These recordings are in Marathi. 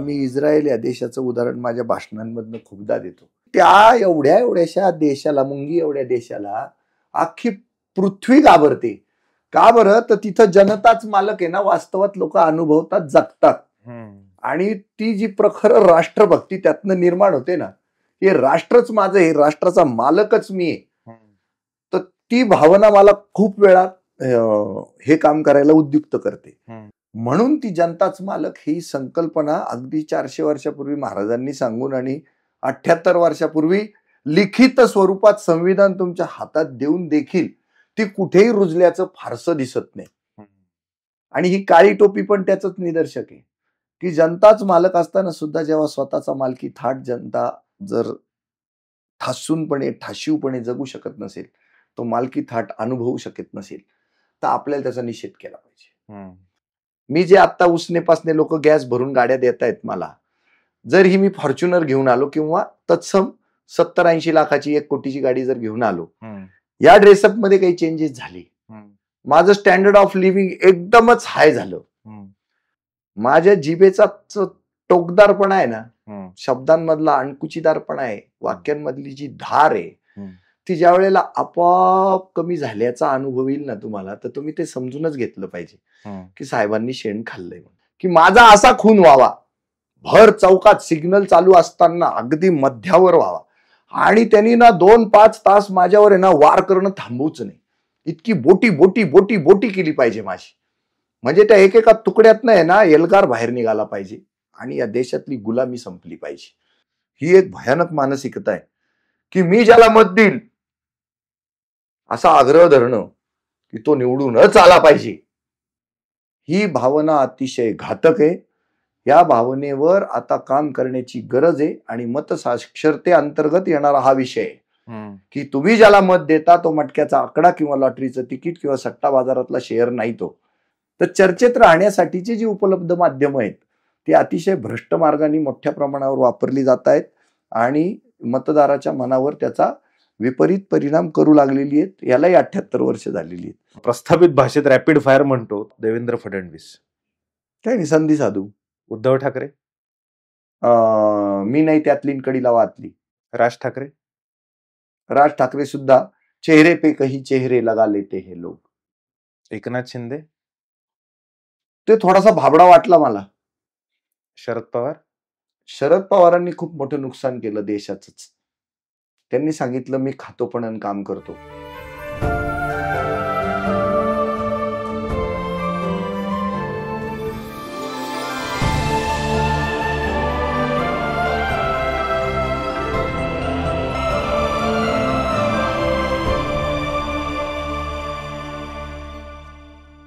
मी इस्रायल या देशाचं उदाहरण माझ्या भाषणांमधनं खूपदा देतो. त्या एवढ्याशा देशाला, मुंगी एवढ्या देशाला अख्खी पृथ्वी घाबरते. का बरं? तर तिथं जनताच मालक आहे ना. वास्तवात लोक अनुभवतात, जगतात. आणि ती जी प्रखर राष्ट्रभक्ती त्यातनं निर्माण होते ना, हे राष्ट्रच माझं, हे राष्ट्राचा मालकच मी आहे, तर ती भावना मला खूप वेळा हे काम करायला उद्युक्त करते. म्हणून ती जनताच मालक ही संकल्पना अगदी 400 वर्षापूर्वी महाराजांनी सांगून आणि 78 वर्षापूर्वी लिखित स्वरूपात संविधान तुमच्या हातात देऊन देखील ती कुठेही रुजल्याचं फारसं दिसत नाही. आणि ही काळी टोपी पण त्याच निदर्शक आहे की जनताच मालक असताना सुद्धा जेव्हा स्वतःचा मालकी थाट जनता जर ठाशीवपणे जगू शकत नसेल, तो मालकी थाट अनुभवू शकत नसेल, तर आपल्याला त्याचा निषेध केला पाहिजे. मी जे आता उसनेपासने लोक गॅस भरून गाड्या देत आहेत मला, जर ही मी फॉर्च्युनर घेऊन आलो किंवा तत्सम 70-80 लाखाची 1 कोटीची गाडी जर घेऊन आलो, या ड्रेसअप मध्ये काही चेंजेस झाले, माझं स्टँडर्ड ऑफ लिव्हिंग एकदमच हाय झालं, माझ्या जिभेचा टोकदारपणा आहे ना, शब्दांमधला अणकुचीदारपणा आहे, वाक्यांमधली जी धार आहे, ती ज्या वेळेला आपोआप कमी झाल्याचा अनुभव येईल ना तुम्हाला, तर तुम्ही ते समजूनच घेतलं पाहिजे की साहेबांनी शेण खाल्लंय, की माझा असा खून व्हावा, भर चौकात सिग्नल चालू असताना अगदी मध्यावर व्हावा आणि त्यांनी ना 2-5 तास माझ्यावर आहे ना वार करणं थांबवूच नाही, इतकी बोटी बोटी बोटी बोटी केली पाहिजे माझी, म्हणजे त्या एकेका तुकड्यातनं आहे ना एल्गार बाहेर निघाला पाहिजे आणि या देशातली गुलामी संपली पाहिजे. ही एक भयानक मानसिकता आहे की मी ज्याला मत देईल असा आग्रह धरणं की तो निवडूनच आला पाहिजे, ही भावना अतिशय घातक आहे. या भावनेवर आता काम करण्याची गरज आहे आणि मतसाक्षरते अंतर्गत येणारा हा विषय आहे की तुम्ही ज्याला मत देता तो मटक्याचा आकडा किंवा लॉटरीचं तिकीट किंवा सट्टा बाजारातला शेअर नाही, तो तर चर्चेत राहण्यासाठीची जी उपलब्ध माध्यमं आहेत ती अतिशय भ्रष्ट मार्गाने मोठ्या प्रमाणावर वापरली जात आहेत आणि मतदाराच्या मनावर त्याचा विपरीत परिणाम करू लागलेली आहेत. यालाही 78 वर्ष झालेली आहेत. प्रस्थापित भाषेत रॅपिड फायर म्हणतो देवेंद्र फडणवीस, काय नाही संधी साधू. उद्धव ठाकरे, मी नाही त्यातली कडीला वाचली. राज ठाकरे, राज ठाकरे सुद्धा चेहरे पे कही चेहरे लगा लेते हे लोग. एकनाथ शिंदे, ते थोडासा भाबडा वाटला मला. शरद पवार, शरद पवारांनी खूप मोठं नुकसान केलं देशाचंच. त्यांनी सांगितलं मी खातो पण काम करतो.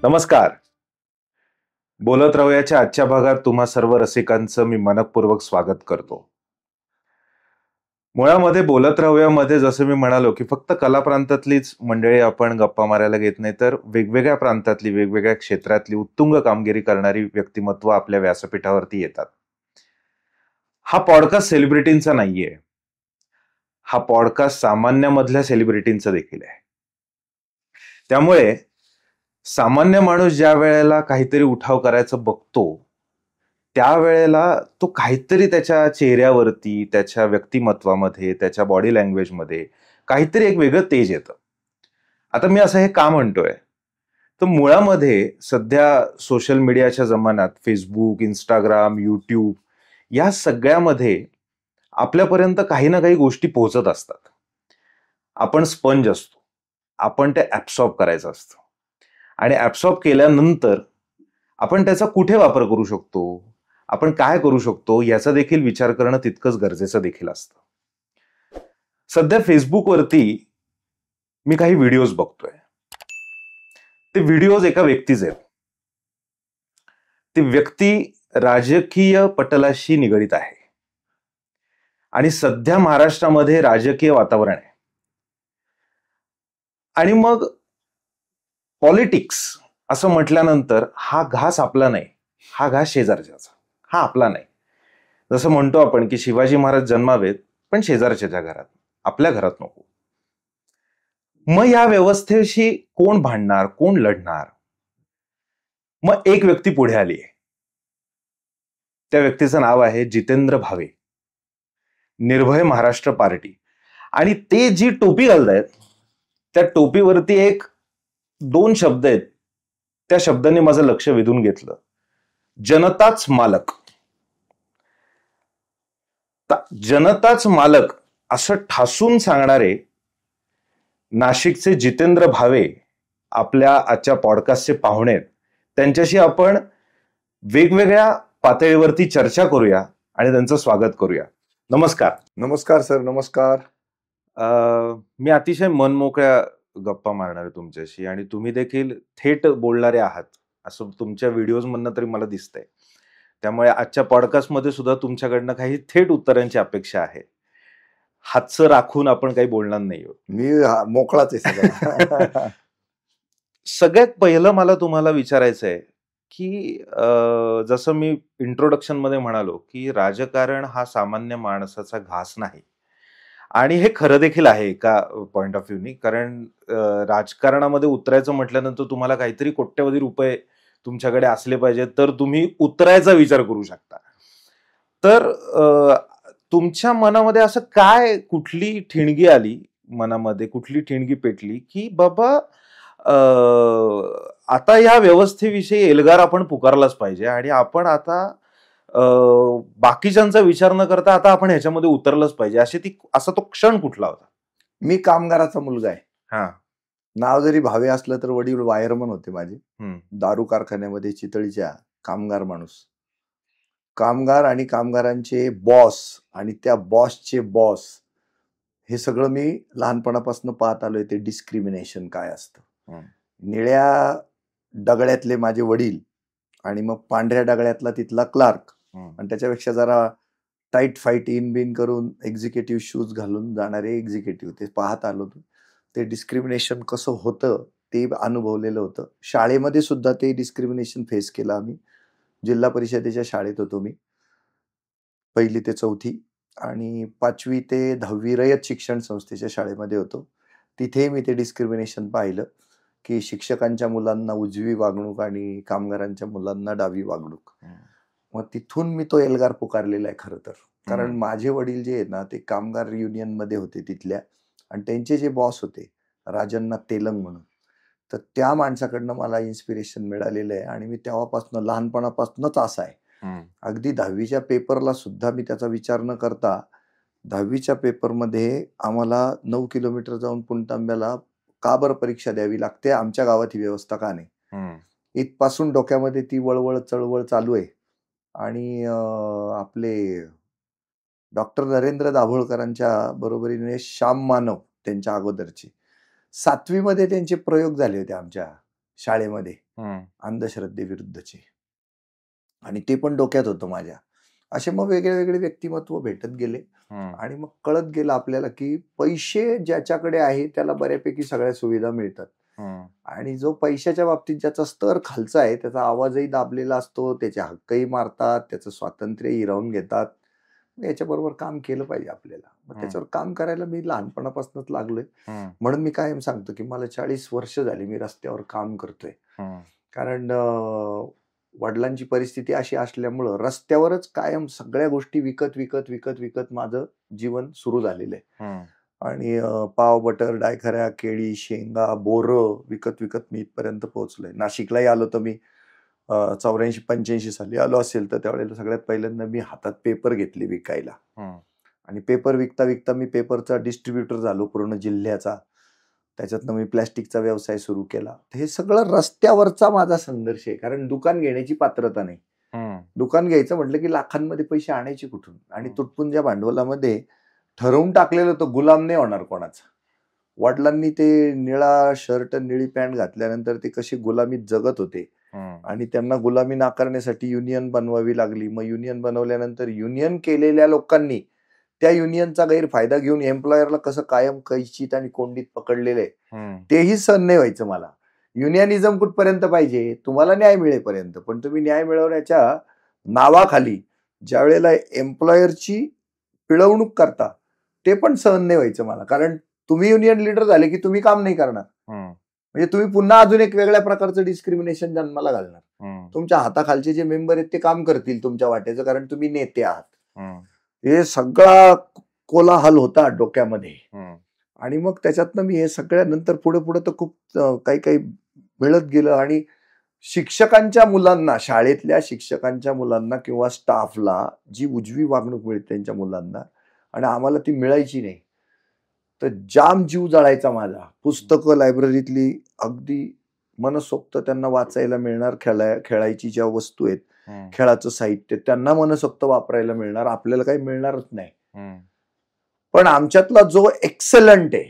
नमस्कार. बोलत राहूयाच्या आजच्या भागात तुम्हा सर्व रसिकांचं मी मनपूर्वक स्वागत करतो. मुळामध्ये बोलत राहूयामध्ये जसं मी म्हणालो की फक्त कला प्रांतातलीच मंडळी आपण गप्पा मारायला घेत नाही, तर वेगवेगळ्या प्रांतातली, वेगवेगळ्या क्षेत्रातली उत्तुंग कामगिरी करणारी व्यक्तिमत्व आपल्या व्यासपीठावरती येतात. हा पॉडकास्ट सेलिब्रिटींचा नाहीये, हा पॉडकास्ट सामान्यामधल्या सेलिब्रिटींचा देखील आहे. त्यामुळे सामान्य माणूस ज्या वेळेला काहीतरी उठाव करायचं बघतो त्यावेळेला तो काहीतरी त्याच्या चेहऱ्यावरती, त्याच्या व्यक्तिमत्वामध्ये, त्याच्या बॉडी लँग्वेजमध्ये काहीतरी एक वेगळं तेज येतं. आता मी असं हे का म्हणतोय, तर मुळामध्ये सध्या सोशल मीडियाच्या जमान्यात फेसबुक, इंस्टाग्राम, यूट्यूब या सगळ्यामध्ये आपल्यापर्यंत काही ना काही गोष्टी पोहोचत असतात. आपण स्पंज असतो, आपण ते ऍब्सॉर्ब करायचं असतं आणि ऍब्सॉर्ब केल्यानंतर आपण त्याचा कुठे वापर करू शकतो, आपण काय करू शकतो याचा देखील विचार करणं तितकंच गरजेचं देखील असतं. सध्या फेसबुकवरती मी काही व्हिडिओज बघतोय. ते व्हिडिओज एका व्यक्तीचे आहेत. ती व्यक्ती राजकीय पटलाशी निगडीत आहे आणि सध्या महाराष्ट्रामध्ये राजकीय वातावरण आहे आणि मग पॉलिटिक्स असं म्हटल्यानंतर हा घास आपला नाही, हा घास शेजारच्याचा, हा आपला नाही. जसं म्हणतो आपण की शिवाजी महाराज जन्मावेत पण शेजारच्या घरात, आपल्या घरात नको. मग या व्यवस्थेशी कोण भांडणार, कोण लढणार? मग एक व्यक्ती पुढे आली आहे त्या व्यक्तीचं नाव आहे जितेंद्र भावे, निर्भय महाराष्ट्र पार्टी. आणि ते जी टोपी घालतायत त्या टोपीवरती एक 2 शब्द आहेत. त्या शब्दांनी माझं लक्ष वेधून घेतलं, जनताच मालक. जनताच मालक असं ठासून सांगणारे नाशिकचे जितेंद्र भावे आपल्या आजच्या पॉडकास्टचे पाहुणे आहेत. त्यांच्याशी आपण वेगवेगळ्या पातळीवरती चर्चा करूया आणि त्यांचं स्वागत करूया. नमस्कार. नमस्कार सर. नमस्कार. मी अतिशय मनमोकळ्या गप्पा मारणार आहे तुमच्याशी आणि तुम्ही देखील थेट बोलणारे आहात असं तुमच्या व्हिडिओज मधनं तरी मला दिसतंय. त्यामुळे आजच्या पॉडकास्टमध्ये सुद्धा तुमच्याकडनं काही थेट उत्तरांची अपेक्षा आहे. हातचं राखून आपण काही बोलणार नाही. मी मोकळाच आहे सगळं. सगळ्यात पहिलं मला तुम्हाला विचारायचं आहे की जसं मी इंट्रोडक्शन मध्ये म्हणालो की राजकारण हा सामान्य माणसाचा घास नाही, आणि हे खरं देखील आहे एका पॉइंट ऑफ व्ह्यूनी. कारण राजकारणामध्ये उतरायचं म्हटल्यानंतर तुम्हाला काहीतरी कोट्यवधी रुपये तुमच्याकडे असले पाहिजेत तर तुम्ही उतरायचा विचार करू शकता. तर तुमच्या मनामध्ये असं काय, कुठली ठिणगी आली मनामध्ये, कुठली ठिणगी पेटली की बाबा आता या व्यवस्थेविषयी एल्गार आपण पुकारलाच पाहिजे आणि आपण आता बाकीच्यांचा विचार न करता आता आपण ह्याच्यामध्ये उतरलंच पाहिजे, असा तो क्षण कुठला होता? मी कामगाराचा मुलगा आहे. हा. नाव जरी भावे असलं तर वडील वायरमन होते माझे. दारू कारखान्यामध्ये चितळीच्या कामगार माणूस. कामगार आणि कामगारांचे बॉस आणि त्या बॉसचे बॉस हे सगळं मी लहानपणापासून पाहत आलोय. ते डिस्क्रिमिनेशन काय असतं. निळ्या डगळ्यातले माझे वडील आणि मग पांढऱ्या डगळ्यातला तिथला क्लार्क आणि त्याच्यापेक्षा जरा टाईट फाईट इन बिन करून एक्झिक्युटिव्ह शूज घालून जाणारे एक्झिक्युटिव्ह, ते पाहत आलो. ते डिस्क्रिमिनेशन कसं होतं ते अनुभवलेलं होतं. शाळेमध्ये सुद्धा ते डिस्क्रिमिनेशन फेस केलं आम्ही. जिल्हा परिषदेच्या शाळेत होतो मी, 1ली ते 4थी, आणि 5वी ते 10वी रयत शिक्षण संस्थेच्या शाळेमध्ये होतो. तिथे मी ते डिस्क्रिमिनेशन पाहिलं की शिक्षकांच्या मुलांना उजवी वागणूक आणि कामगारांच्या मुलांना डावी वागणूक. मग तिथून मी तो एल्गार पुकारलेला आहे खरं तर. कारण माझे वडील जे आहेत ना ते कामगार युनियन मध्ये होते तिथल्या, आणि त्यांचे जे बॉस होते राजन्ना तेलंग म्हणून, तर त्या माणसाकडनं मला इन्स्पिरेशन मिळालेलं आहे. आणि मी तेव्हापासून लहानपणापासूनच असा आहे. अगदी 10वीच्या पेपरला सुद्धा मी त्याचा विचार न करता 10वीच्या पेपरमध्ये आम्हाला 9 किलोमीटर जाऊन पुणतांब्याला का बरं परीक्षा द्यावी लागते, आमच्या गावात ही व्यवस्था का नाही, इथपासून डोक्यामध्ये ती वळवळ चळवळ चालू आहे. आणि आपले डॉक्टर नरेंद्र दाभोळकरांच्या बरोबरीने श्याम मानव त्यांच्या अगोदरचे 7वीमध्ये त्यांचे प्रयोग झाले होते आमच्या शाळेमध्ये अंधश्रद्धेविरुद्धचे, आणि ते पण डोक्यात होतं माझ्या. असे मग वेगळे वेगळे व्यक्तिमत्व भेटत गेले आणि मग कळत गेलं आपल्याला की पैसे ज्याच्याकडे आहे त्याला बऱ्यापैकी सगळ्या सुविधा मिळतात, आणि जो पैशाच्या बाबतीत ज्याचा स्तर खालचा आहे त्याचा आवाजही दाबलेला असतो, त्याचे हक्कही मारतात, त्याचं स्वातंत्र्य हिरावून घेतात. याच्याबरोबर काम केलं पाहिजे आपल्याला. मग त्याच्यावर काम करायला मी लहानपणापासूनच लागलोय. म्हणून मी कायम सांगतो की मला 40 वर्ष झाली मी रस्त्यावर काम करतोय. कारण वडिलांची परिस्थिती अशी असल्यामुळं रस्त्यावरच कायम सगळ्या गोष्टी विकत विकत विकत विकत माझं जीवन सुरू झालेलं आहे. आणि पाव, बटर, डायखऱ्या, केळी, शेंगा, बोरं विकत विकत मी इथपर्यंत पोहोचलोय. नाशिकलाही आलो तर मी 84-85 साली आलो असेल तर त्यावेळेला सगळ्यात पहिल्यांदा मी हातात पेपर घेतले विकायला. आणि पेपर विकता विकता मी पेपरचा डिस्ट्रीब्युटर झालो पूर्ण जिल्ह्याचा. त्याच्यातनं मी प्लॅस्टिकचा व्यवसाय सुरू केला. हे सगळं रस्त्यावरचा माझा संघर्ष आहे. कारण दुकान घेण्याची पात्रता नाही. दुकान घ्यायचं म्हटलं की लाखांमध्ये पैसे आणायचे कुठून, आणि तुटपुंज्या भांडवलामध्ये ठरवून टाकलेलं होतं गुलाम नाही होणार कोणाचा. वडिलांनी ते निळा शर्ट निळी पॅन्ट घातल्यानंतर ते कशी गुलामीत जगत होते, आणि त्यांना गुलामी नाकारण्यासाठी युनियन बनवावी लागली. मग युनियन बनवल्यानंतर युनियन केलेल्या लोकांनी त्या युनियनचा गैरफायदा घेऊन एम्प्लॉयरला कसं कायम कैचीत आणि कोंडीत पकडलेलं आहे तेही सहन नाही व्हायचं मला. युनियनिझम कुठपर्यंत पाहिजे, तुम्हाला न्याय मिळेपर्यंत, पण तुम्ही न्याय मिळवण्याच्या नावाखाली ज्या वेळेला एम्प्लॉयरची पिळवणूक करता ते पण सहन नाही व्हायचं मला. कारण तुम्ही युनियन लीडर झाले की तुम्ही काम नाही करणार, म्हणजे तुम्ही पुन्हा अजून एक वेगळ्या प्रकारचं डिस्क्रिमिनेशन जन्माला घालणार. तुमच्या हाताखालचे जे मेंबर आहेत ते काम करतील तुमच्या वाटेचं, कारण तुम्ही नेते आहात. हे सगळा कोलाहल होता डोक्यामध्ये. आणि मग त्याच्यातनं मी हे सगळ्यानंतर पुढे पुढे तर खूप काही काही मिळत गेलं. आणि शिक्षकांच्या मुलांना, शाळेतल्या शिक्षकांच्या मुलांना किंवा स्टाफला जी उजवी वागणूक मिळते त्यांच्या मुलांना, आणि आम्हाला ती मिळायची नाही, तर जाम जीव जळायचा माझा. पुस्तकं लायब्ररीतली अगदी मनसोक्त त्यांना वाचायला मिळणार, खेळायची ज्या वस्तू आहेत, खेळाचं साहित्य त्यांना मनसोक्त वापरायला मिळणार, आपल्याला काही मिळणारच नाही. पण आमच्यातला जो एक्सलंट आहे,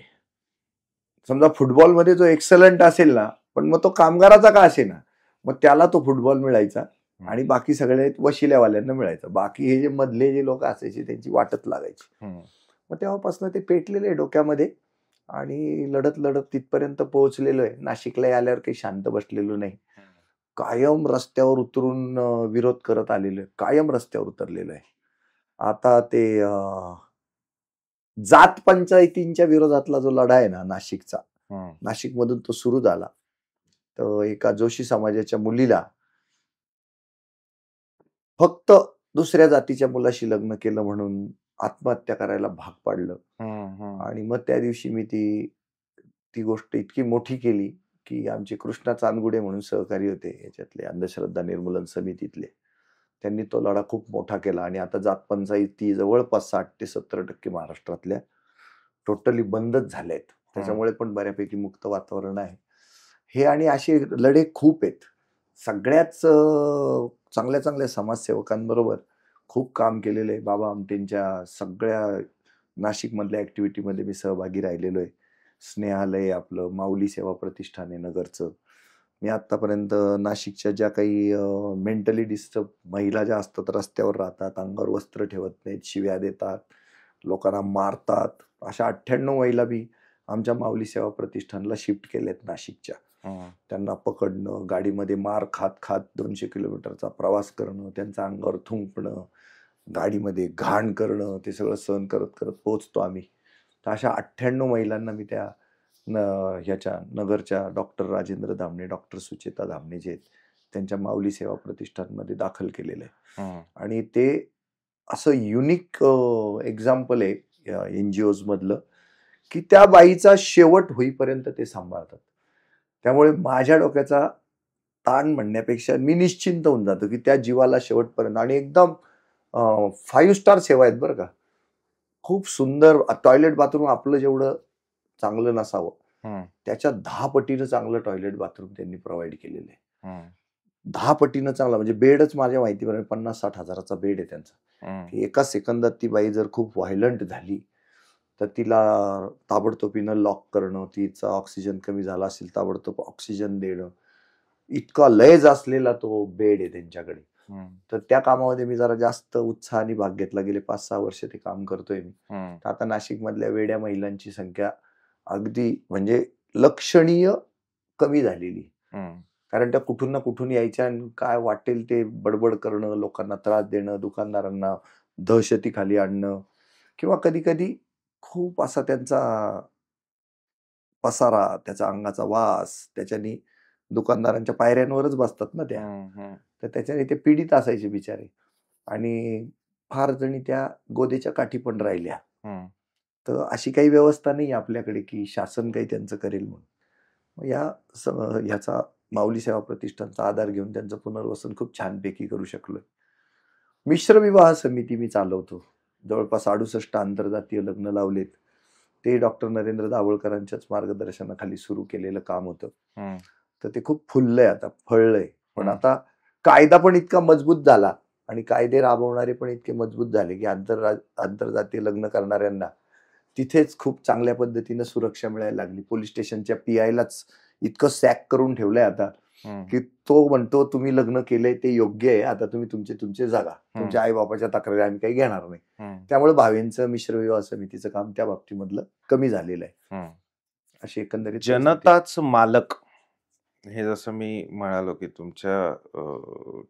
समजा फुटबॉलमध्ये जो एक्सलंट असेल ना, पण मग तो कामगाराचा का असे ना, मग त्याला तो फुटबॉल मिळायचा आणि बाकी सगळे वशिल्यावाल्यांना मिळायचं. बाकी हे जे मधले जे लोक असायचे त्यांची वाटत लागायची. मग तेव्हापासून ते पेटलेले डोक्यामध्ये आणि लढत लढत तिथपर्यंत पोहोचलेलो आहे. नाशिकला आल्यावर काही शांत बसलेलो नाही. कायम रस्त्यावर उतरून विरोध करत आलेलो आहे, कायम रस्त्यावर उतरलेलो आहे. आता ते जात पंचायतींच्या विरोधातला जो लढा आहे ना नाशिकचा, नाशिकमधून तो सुरू झाला. तर एका जोशी समाजाच्या मुलीला फक्त दुसऱ्या जातीच्या मुलाशी लग्न केलं म्हणून आत्महत्या करायला भाग पाडलं. आणि मग त्या दिवशी मी ती गोष्ट इतकी मोठी केली की आमचे कृष्णा चांदगुडे म्हणून सहकारी होते याच्यातले अंधश्रद्धा निर्मूलन समितीतले, त्यांनी तो लढा खूप मोठा केला. आणि आता जात पंचायती जवळपास 60 ते 70% महाराष्ट्रातल्या टोटली बंदच झाल्यात. त्याच्यामुळे पण बऱ्यापैकी मुक्त वातावरण आहे हे. आणि असे लढे खूप आहेत. सगळ्याच चांगल्या चांगल्या समाजसेवकांबरोबर खूप काम केलेलं आहे. बाबा आमटेंच्या सगळ्या नाशिकमधल्या ऍक्टिव्हिटीमध्ये मी सहभागी राहिलेलो आहे. स्नेहालय आपलं, माऊली सेवा प्रतिष्ठान आहे नगरचं. मी आतापर्यंत नाशिकच्या ज्या काही मेंटली डिस्टर्ब महिला ज्या असतात, रस्त्यावर राहतात, अंगावर वस्त्र ठेवत नाहीत, शिव्या देतात, लोकांना मारतात, अशा 98 महिला बी आमच्या माऊली सेवा प्रतिष्ठानला शिफ्ट केलेत नाशिकच्या. त्यांना पकडणं, गाडीमध्ये मार खात खात 200 किलोमीटरचा प्रवास करणं, त्यांच्या अंगावर थुंकणं, गाडीमध्ये घाण करणं, ते सगळं सहन करत करत पोहोचतो आम्ही. तर अशा 98 महिलांना मी त्या ह्याच्या नगरच्या डॉक्टर राजेंद्र धामणे, डॉक्टर सुचेता धामणे जे आहेत त्यांच्या माऊली सेवा प्रतिष्ठानमध्ये दाखल केलेलं आहे. आणि ते असं युनिक एक्झाम्पल आहे NGOज मधलं की त्या बाईचा शेवट होईपर्यंत ते सांभाळतात. त्यामुळे माझ्या डोक्याचा ताण म्हणण्यापेक्षा मी निश्चिंत होऊन जातो की त्या जीवाला शेवटपर्यंत. आणि एकदम 5 स्टार सेवा आहेत बरं का. खूप सुंदर टॉयलेट बाथरूम, आपलं जेवढं चांगलं नसावं त्याच्या 10 पटीनं चांगलं टॉयलेट बाथरूम त्यांनी प्रोव्हाइड केलेलं आहे. 10 पटीनं चांगला, म्हणजे बेडच माझ्या माहितीप्रमाणे 50-60 हजाराचा बेड आहे त्यांचा. एका सेकंदात ती बाई जर खूप व्हायलंट झाली तर तिला ताबडतोबीनं लॉक करणं, तिचा ऑक्सिजन कमी झाला असेल ताबडतोब ऑक्सिजन देणं, इतका लयज असलेला तो बेड आहे त्यांच्याकडे. तर त्या कामामध्ये मी जरा जास्त उत्साहाने भाग घेतला. गेले 5-6 वर्ष ते काम करतोय मी. आता नाशिक मधल्या वेड्या महिलांची संख्या अगदी म्हणजे लक्षणीय कमी झालेली. कारण त्या कुठून ना कुठून यायच्या आणि काय वाटेल ते बडबड करणं, लोकांना त्रास देणं, दुकानदारांना दहशतीखाली आणणं, किंवा कधी कधी खूप असा त्यांचा पसारा, त्याचा अंगाचा वास, त्याच्यानी दुकानदारांच्या पायऱ्यांवरच बसतात ना त्या, तर त्याच्याने ते पीडित असायचे बिचारे. आणि फार जणी त्या गोदेच्या काठी पण राहिल्या. तर अशी काही व्यवस्था नाही आपल्याकडे की शासन काही त्यांचं करेल म्हणून. ह्याचा माऊली सेवा प्रतिष्ठानचा आधार घेऊन त्यांचं पुनर्वसन खूप छानपैकी करू शकलोय. मिश्र विवाह समिती मी चालवतो. जवळपास 68 आंतरजातीय लग्न लावलेत. ते डॉक्टर नरेंद्र दाभोळकरांच्याच मार्गदर्शनाखाली सुरू केलेलं काम होतं. तर ते खूप फुललंय, आता फळलंय. पण आता कायदा पण इतका मजबूत झाला आणि कायदे राबवणारे पण इतके मजबूत झाले की आंतरजातीय लग्न करणाऱ्यांना तिथेच खूप चांगल्या पद्धतीनं सुरक्षा मिळायला लागली. पोलीस स्टेशनच्या PIलाच इतकं सॅक करून ठेवलंय आता की तो म्हणतो तुम्ही लग्न केलंय ते योग्य आहे, आता तुम्ही तुमचे जागा, तुमच्या आई बापाच्या तक्रारी आम्ही काही घेणार नाही. त्यामुळे भावेंचं मिश्र विवाह समितीचं काम त्या बाबतीमधलं कमी झालेलं आहे. अशी एकंदरीत जनताच मालक हे जसं मी म्हणालो की तुमच्या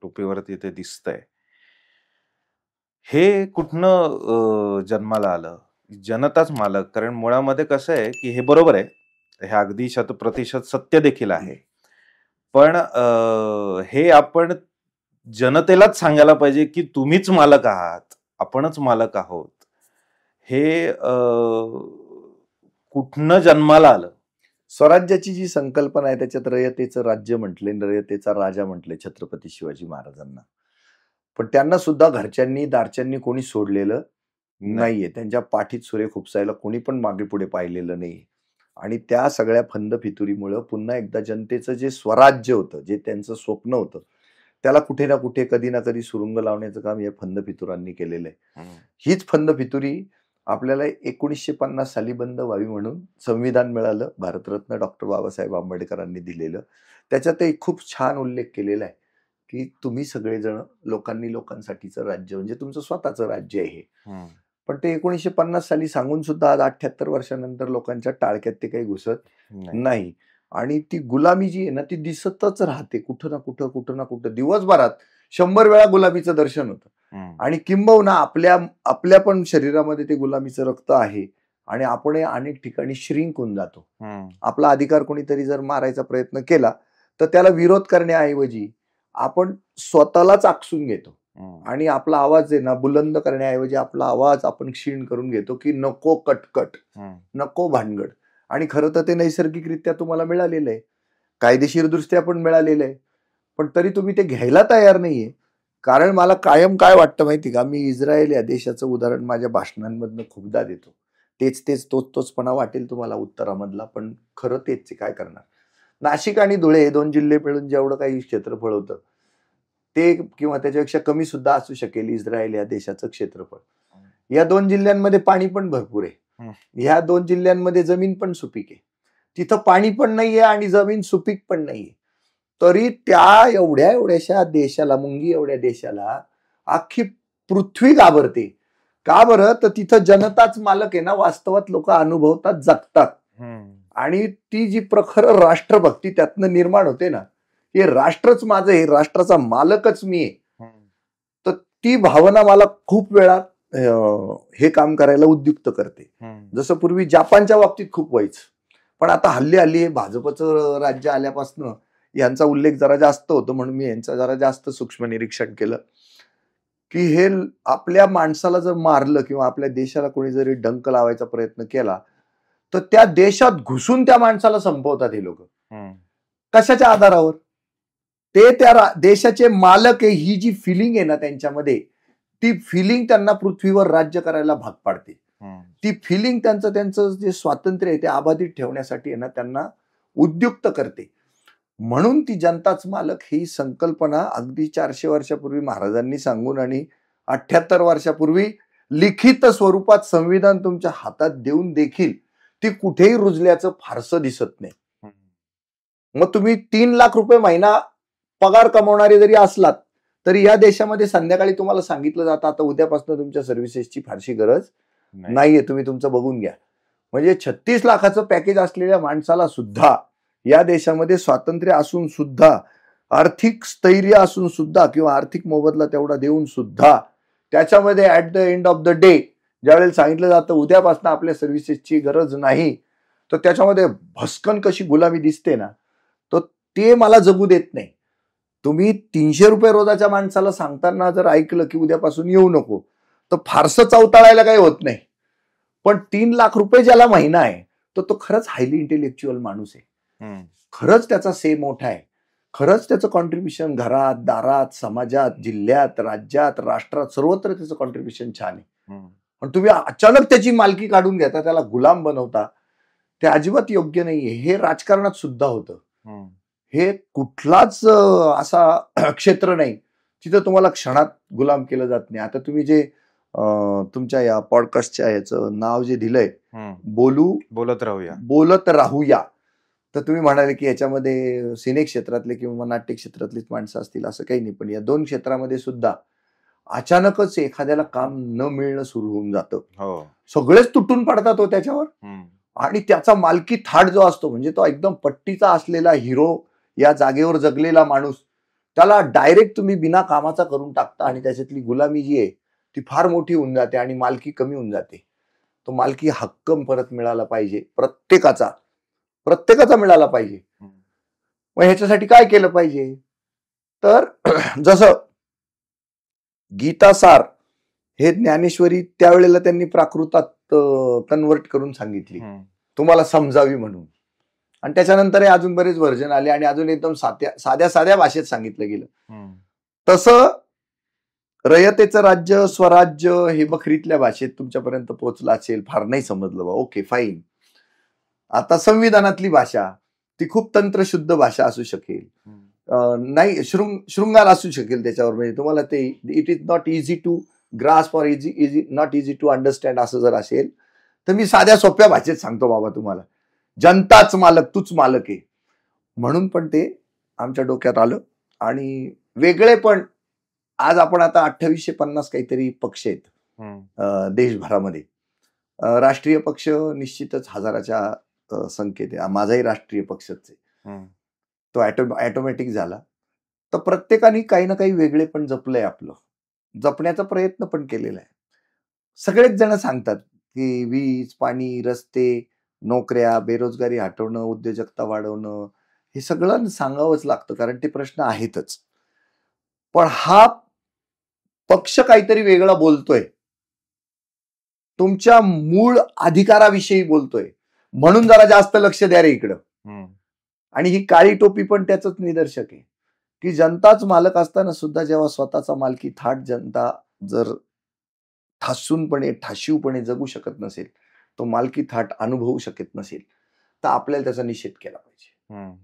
टोपीवरती ते दिसतंय, हे कुठनं जन्माला आलं? जनताच मालक. कारण मुळामध्ये कसं आहे की हे बरोबर आहे, हे अगदी 100% सत्य देखील आहे. पण हे आपण जनतेलाच सांगायला पाहिजे की तुम्हीच मालक आहात, आपणच मालक आहोत. हे कुठनं जन्माला आलं? स्वराज्याची जी संकल्पना आहे त्याच्यात रयतेचं राज्य म्हटले, रयतेचा राजा म्हटले छत्रपती शिवाजी महाराजांना. पण त्यांना सुद्धा घरच्यांनी दारच्यांनी कोणी सोडलेलं नाहीये. त्यांच्या पाठीत सूर्य खुपसायला कोणी पण मागे पुढे पाहिलेलं नाही. आणि त्या सगळ्या फंद फितुरीमुळं पुन्हा एकदा जनतेचं जे स्वराज्य होतं, जे त्यांचं स्वप्न होतं, त्याला कुठे ना कुठे कधी ना कधी सुरुंग लावण्याचं काम या फंद फितुरांनी केलेलं आहे. हीच फंद फितुरी आपल्याला 1950 साली बंद व्हावी म्हणून संविधान मिळालं, भारतरत्न डॉक्टर बाबासाहेब आंबेडकरांनी दिलेलं. त्याच्यात एक खूप छान उल्लेख केलेला आहे की तुम्ही सगळेजण लोकांनी लोकांसाठीचं राज्य म्हणजे तुमचं स्वतःचं राज्य आहे हे. पण ते 1950 साली सांगून सुद्धा आज 78 वर्षानंतर लोकांच्या टाळक्यात ते काही घुसत नाही. आणि ती गुलामी जी आहे ना ती दिसतच राहते कुठं ना कुठं दिवसभरात 100 वेळा गुलामीचं दर्शन होतं. आणि किंबहुना आपल्या पण शरीरामध्ये ते गुलामीचं रक्त आहे आणि आपण अनेक ठिकाणी श्रिंक होऊन जातो. आपला अधिकार कोणीतरी जर मारायचा प्रयत्न केला तर त्याला विरोध करण्याऐवजी आपण स्वतःलाच आकसून घेतो आणि आपला आवाज आहे ना बुलंद करण्याऐवजी आपला आवाज आपण क्षीण करून घेतो की नको कटकट, नको भानगड. आणि खरं तर ते नैसर्गिकरित्या तुम्हाला मिळालेलं आहे, कायदेशीर दृष्ट्या पण मिळालेलं आहे, पण तरी तुम्ही ते घ्यायला तयार नाहीये. कारण मला कायम काय वाटतं माहिती का, मी इस्रायल या देशाचं उदाहरण माझ्या भाषणांमधनं खूपदा देतो. तोचपणा वाटेल तुम्हाला उत्तरामधला, पण खरं तेच काय करणार. नाशिक आणि धुळे हे 2 जिल्हे मिळून जेवढं काही क्षेत्रफळ होतं ते किंवा त्याच्यापेक्षा कमी सुद्धा असू शकेल इस्रायल या देशाचं क्षेत्रफळ. या 2 जिल्ह्यांमध्ये पाणी पण भरपूर आहे, ह्या 2 जिल्ह्यांमध्ये जमीन पण सुपीक आहे. तिथं पाणी पण नाहीये आणि जमीन सुपीक पण नाहीये, तरी त्या एवढ्याशा देशाला, मुंगी एवढ्या देशाला अख्खी पृथ्वी घाबरते. का बरं? तर तिथं जनताच मालक आहे ना, वास्तवात लोक अनुभवतात, जगतात. आणि ती जी प्रखर राष्ट्रभक्ती त्यातनं निर्माण होते ना, हे राष्ट्रच माझं, हे राष्ट्राचा मालकच मी आहे, तर ती भावना मला खूप वेळा हे काम करायला उद्युक्त करते. जसं पूर्वी जपानच्या बाबतीत खूप व्हायचं, पण आता हल्ली भाजपचं राज्य आल्यापासून यांचा उल्लेख जरा जास्त होतो म्हणून मी यांचं जरा जास्त सूक्ष्म निरीक्षण केलं की हे आपल्या माणसाला जर मारलं किंवा आपल्या देशाला कोणी जरी डंक लावायचा प्रयत्न केला तर त्या देशात घुसून त्या माणसाला संपवतात हे लोक. कशाच्या आधारावर? ते त्या देशाचे मालक आहे, ही जी फिलिंग आहे ना त्यांच्यामध्ये, ती फिलिंग त्यांना पृथ्वीवर राज्य करायला भाग पाडते. ती फिलिंग त्यांचं जे स्वातंत्र्य आहे ते अबाधित ठेवण्यासाठी आहे ना त्यांना उद्युक्त करते. म्हणून ती जनताच मालक ही संकल्पना अगदी 400 वर्षापूर्वी महाराजांनी सांगून आणि 78 वर्षापूर्वी लिखित स्वरूपात संविधान तुमच्या हातात देऊन देखील ती कुठेही रुजल्याचं फारसं दिसत नाही. मग तुम्ही 3 लाख रुपये महिना पगार कमवणारे जरी असलात तरी या देशामध्ये संध्याकाळी तुम्हाला सांगितलं जातं आता उद्यापासून तुमच्या सर्व्हिसेसची फारशी गरज नाहीये, तुम्ही तुमचं बघून घ्या. म्हणजे 36 लाखाचं पॅकेज असलेल्या माणसाला सुद्धा या देशामध्ये स्वातंत्र्य असून सुद्धा, आर्थिक स्थैर्य असून सुद्धा किंवा आर्थिक मोबदला तेवढा देऊन सुद्धा त्याच्यामध्ये at the end of the day ज्यावेळेला सांगितलं जातं उद्यापासून आपल्या सर्व्हिसेसची गरज नाही, तर त्याच्यामध्ये भस्कन कशी गुलामी दिसते ना, तर ते मला जगू देत नाही. तुम्ही 300 रुपये रोजाच्या माणसाला सांगताना जर ऐकलं की उद्यापासून येऊ नको तर फारसं चवताळायला काही होत नाही. पण 3 लाख रुपये ज्याला महिना आहे तर तो खरंच हायली इंटेलेक्च्युअल माणूस आहे, खरंच त्याचा से मोठा आहे, खरंच त्याचं कॉन्ट्रीब्युशन घरात, दारात, समाजात, जिल्ह्यात, राज्यात, राष्ट्रात सर्वत्र त्याचं कॉन्ट्रीब्युशन छान आहे. पण तुम्ही अचानक त्याची मालकी काढून घेता, त्याला गुलाम बनवता, ते अजिबात योग्य नाहीये. हे राजकारणात सुद्धा होतं. हे कुठलाच असा क्षेत्र नाही तिथं तुम्हाला क्षणात गुलाम केलं जात नाही. आता तुम्ही जे तुमच्या या पॉडकास्टच्या याचं नाव जे दिलंय बोलत राहूया, तर तुम्ही म्हणाले की याच्यामध्ये सिने क्षेत्रातले किंवा नाट्य क्षेत्रातलीच माणसं असतील असं काही नाही. पण या 2 क्षेत्रामध्ये सुद्धा अचानकच एखाद्याला काम न मिळणं सुरू होऊन जातं. सगळेच तुटून पडतात त्याच्यावर. आणि त्याचा मालकी थाट जो असतो म्हणजे तो एकदम पट्टीचा असलेला हिरो, या जागेवर जगलेला माणूस, त्याला डायरेक्ट तुम्ही बिना कामाचा करून टाकता आणि त्याच्यातली गुलामी जी आहे ती फार मोठी होऊन जाते आणि मालकी कमी होऊन जाते. तो मालकी हक्क परत मिळाला पाहिजे प्रत्येकाचा. प्रत्येकाचा मिळाला पाहिजे. मग ह्याच्यासाठी काय केलं पाहिजे? तर जसं गीतासार हे ज्ञानेश्वरी त्यावेळेला त्यांनी प्राकृतात कन्वर्ट करून सांगितली, तुम्हाला समजावी म्हणून. आणि त्याच्यानंतर अजून बरेच व्हर्जन आले आणि अजून एकदम साध्या भाषेत सांगितलं गेलं. तसं रयतेचं राज्य, स्वराज्य हे बखरीतल्या भाषेत तुमच्यापर्यंत पोहोचलं असेल, फार नाही समजलं बा, ओके फाईन. आता संविधानातली भाषा ती खूप तंत्रशुद्ध भाषा असू शकेल, नाही शृंगार असू शकेल त्याच्यावर, म्हणजे तुम्हाला ते it is not easy to grasp or easy not easy to understand असं जर असेल तर मी साध्या सोप्या भाषेत सांगतो बाबा तुम्हाला, जनताच मालक, तूच मालक आहे. म्हणून पण ते आमच्या डोक्यात आलं. आणि वेगळे पण आज आपण आता 2850 काहीतरी पक्ष आहेत देशभरामध्ये. राष्ट्रीय पक्ष निश्चितच हजाराच्या संख्येत आहे. माझाही राष्ट्रीय पक्षच आहे, तो ऑटोमॅटिक झाला. तर प्रत्येकाने काही ना काही वेगळे पण जपलंय, आपलं जपण्याचा प्रयत्न पण केलेला आहे. सगळेच जण सांगतात की वीज, पाणी, रस्ते, नोकऱ्या, बेरोजगारी हटवणं, उद्योजकता वाढवणं, हे सगळं सांगावंच लागतं कारण ते प्रश्न आहेतच. पण हा पक्ष काहीतरी वेगळा बोलतोय, तुमच्या मूळ अधिकाराविषयी बोलतोय, म्हणून जरा जास्त लक्ष द्या रे इकडं. आणि ही काळी टोपी पण त्याचंच निदर्शक आहे की जनताच मालक असताना सुद्धा जेव्हा स्वतःचा मालकी थाट जनता जर ठाशीवपणे जगू शकत नसेल, तो मालकी थाट अनुभवू शकत नसेल, तर आपल्याला त्याचा निषेध केला पाहिजे.